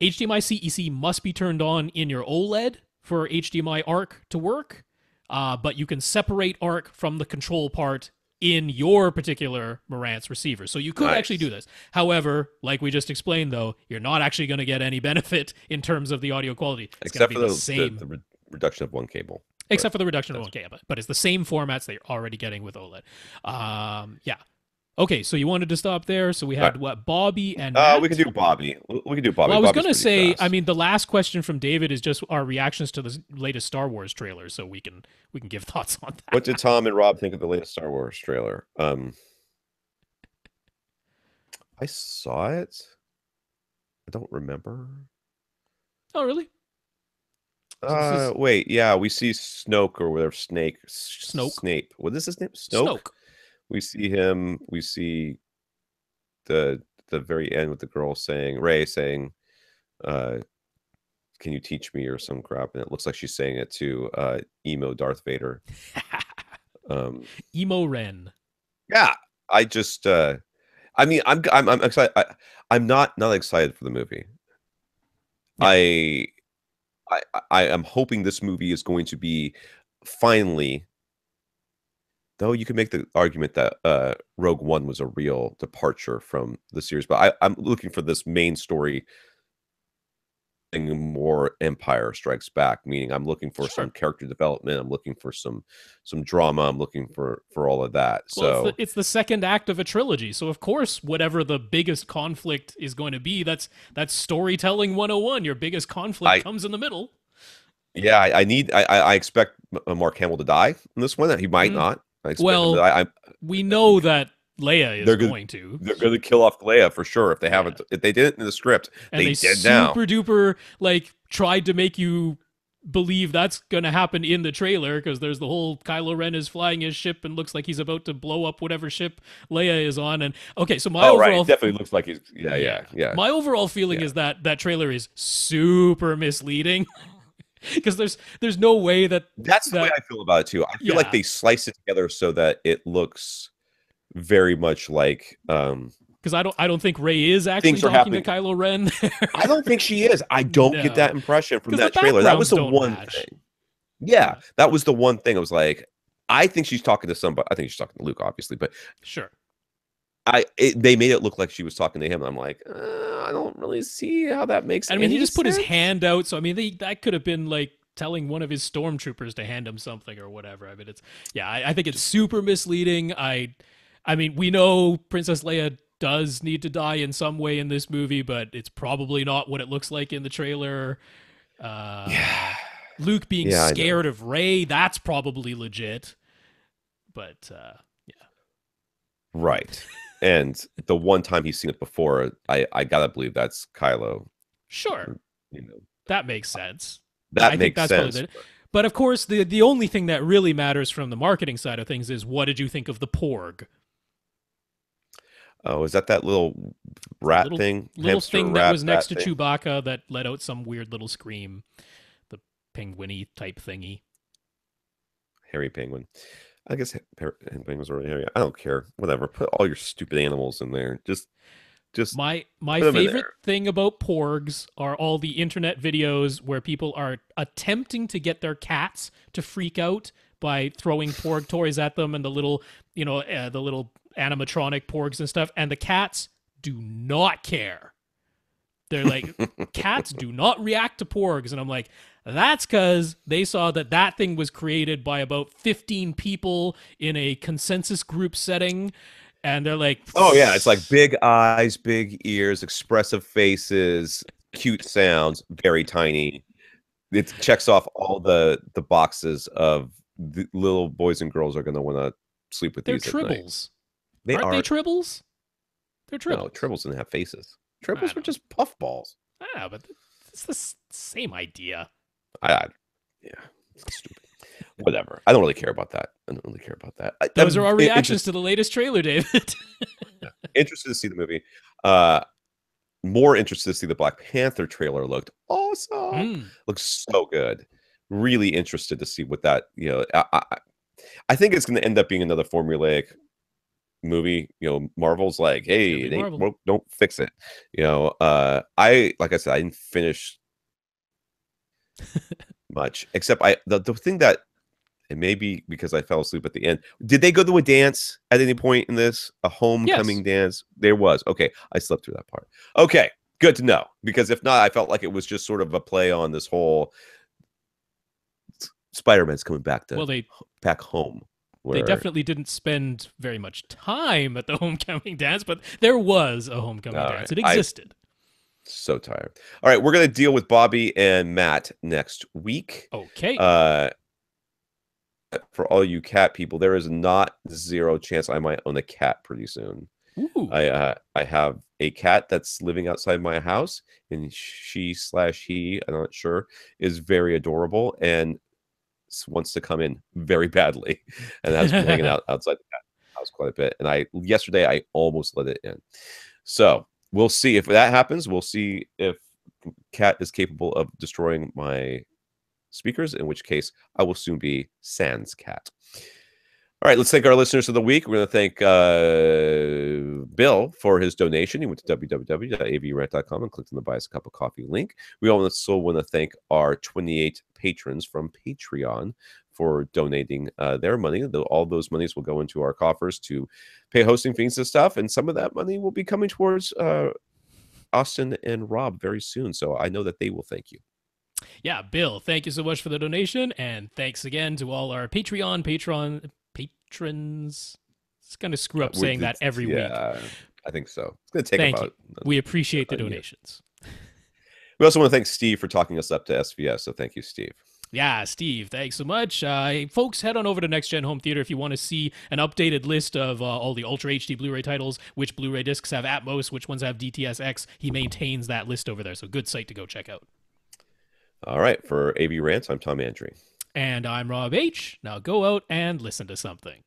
HDMI CEC must be turned on in your OLED for HDMI ARC to work, but you can separate ARC from the control part in your particular Marantz receiver. So you could actually do this. However, like we just explained, though, you're not actually going to get any benefit in terms of the audio quality. It's except for the reduction of one cable. Except for the reduction of one cable. But it's the same formats that you're already getting with OLED. Yeah. Okay, so you wanted to stop there. So we had what, Bobby and Matt? We can do Bobby. We can do Bobby. Well, I was going to say, fast. I mean, the last question from David is just our reactions to the latest Star Wars trailer, so we can give thoughts on that. What did Tom and Rob think of the latest Star Wars trailer? I saw it. I don't remember. Oh, really? Wait, yeah, we see Snoke or whatever, Snape. What is his name? Snoke. We see him. We see the very end with the girl saying, Rey saying, "Can you teach me?" or some crap, and it looks like she's saying it to emo Darth Vader. Emo Ren. Yeah, I just. I mean, I'm excited. I'm not excited for the movie. Yeah. I am hoping this movie is going to be finally. Though you can make the argument that Rogue One was a real departure from the series, but I'm looking for this main story thing more Empire Strikes Back, meaning I'm looking for some character development, I'm looking for some drama, I'm looking for all of that. Well, so it's the second act of a trilogy, so of course whatever the biggest conflict is going to be, that's storytelling 101. Your biggest conflict comes in the middle. Yeah, I expect Mark Hamill to die in this one. He might not. Well, we know that Leia is going to. They're going to kill off Leia for sure if they haven't. If they did it in the script, and they did now. Super duper tried to make you believe that's going to happen in the trailer because there's the whole Kylo Ren is flying his ship and looks like he's about to blow up whatever ship Leia is on. And okay, so my overall it definitely looks like he's yeah. My overall feeling is that trailer is super misleading. Because there's no way That's the way I feel about it too. I feel like they slice it together so that it looks very much like because I don't think Rey is actually things are talking to happening. Kylo Ren. I don't think she is. I don't get that impression from that trailer. That was the one thing. Yeah, that was the one thing. I was like, I think she's talking to somebody. I think she's talking to Luke, obviously, but sure. They made it look like she was talking to him, and I'm like, I don't really see how that makes sense. I mean, he just put his hand out, so I mean, that could have been like telling one of his stormtroopers to hand him something or whatever. I mean, I think it's super misleading. I mean, we know Princess Leia does need to die in some way in this movie, but it's probably not what it looks like in the trailer. Luke being scared of Rey, that's probably legit. But yeah. Right. And the one time he's seen it before, I gotta believe that's Kylo. Sure. You know, that makes sense. That makes sense. But of course, the only thing that really matters from the marketing side of things is, what did you think of the Porg? Oh, is that little rat thing? Little thing that was next to Chewbacca that let out some weird little scream. The penguin-y type thingy. Hairy penguin. I guess penguins are hairy. I don't care. Whatever. Put all your stupid animals in there. Just my favorite thing about Porgs are all the internet videos where people are attempting to get their cats to freak out by throwing Porg toys at them, and the little animatronic Porgs and stuff, and the cats do not care. They're like, cats do not react to Porgs, and I'm like, that's because they saw that thing was created by about 15 people in a consensus group setting, and they're like, oh yeah, it's like big eyes, big ears, expressive faces, cute sounds, very tiny. It checks off all the boxes of the little boys and girls are going to want to sleep with these. They're tribbles. Aren't they tribbles? They're tribbles. No, tribbles didn't have faces. Tribbles were just puffballs. Yeah, but it's the same idea. Yeah, it's stupid. Whatever. I don't really care about that. Those are our reactions to the latest trailer, David. Interested to see the movie. More interested to see the Black Panther trailer. Looked awesome. Looks so good. Really interested to see what that, I think it's going to end up being another formulaic movie. Marvel's like, hey, don't fix it. Like I said, I didn't finish much, except the thing that, it may be because I fell asleep at the end. Did they go to a dance at any point in this? A homecoming dance? There was. Okay, I slept through that part. Okay, good to know. Because if not, I felt like it was just sort of a play on this whole Spider-Man's coming back home. They definitely didn't spend very much time at the homecoming dance, but there was a homecoming dance. It existed. So tired. All right, we're going to deal with Bobby and Matt next week. Okay. For all you cat people, there is not zero chance I might own a cat pretty soon. Ooh. I have a cat that's living outside my house, and he, I'm not sure, is very adorable and wants to come in very badly, and has been hanging out outside the cat house quite a bit. And yesterday I almost let it in. So we'll see if that happens. We'll see if cat is capable of destroying my speakers, in which case I will soon be sans cat. All right, let's thank our listeners of the week. We're going to thank Bill for his donation. He went to www.avrant.com and clicked on the Buy Us a Cup of Coffee link. We also want to thank our 28 patrons from Patreon for donating their money. All those monies will go into our coffers to pay hosting fees and stuff, and some of that money will be coming towards Austin and Rob very soon, so I know that they will thank you. Yeah, Bill, thank you so much for the donation, and thanks again to all our patrons. It's going to screw up saying that every week. Yeah, I think so. It's going to take about... We appreciate the donations. We also want to thank Steve for talking us up to SVS, so thank you, Steve. Yeah, Steve, thanks so much. Folks, head on over to Next Gen Home Theater if you want to see an updated list of all the Ultra HD Blu-ray titles, which Blu-ray discs have Atmos, which ones have DTS-X. He maintains that list over there, so good site to go check out. All right, for AV Rant, I'm Tom Andry. And I'm Rob H. Now go out and listen to something.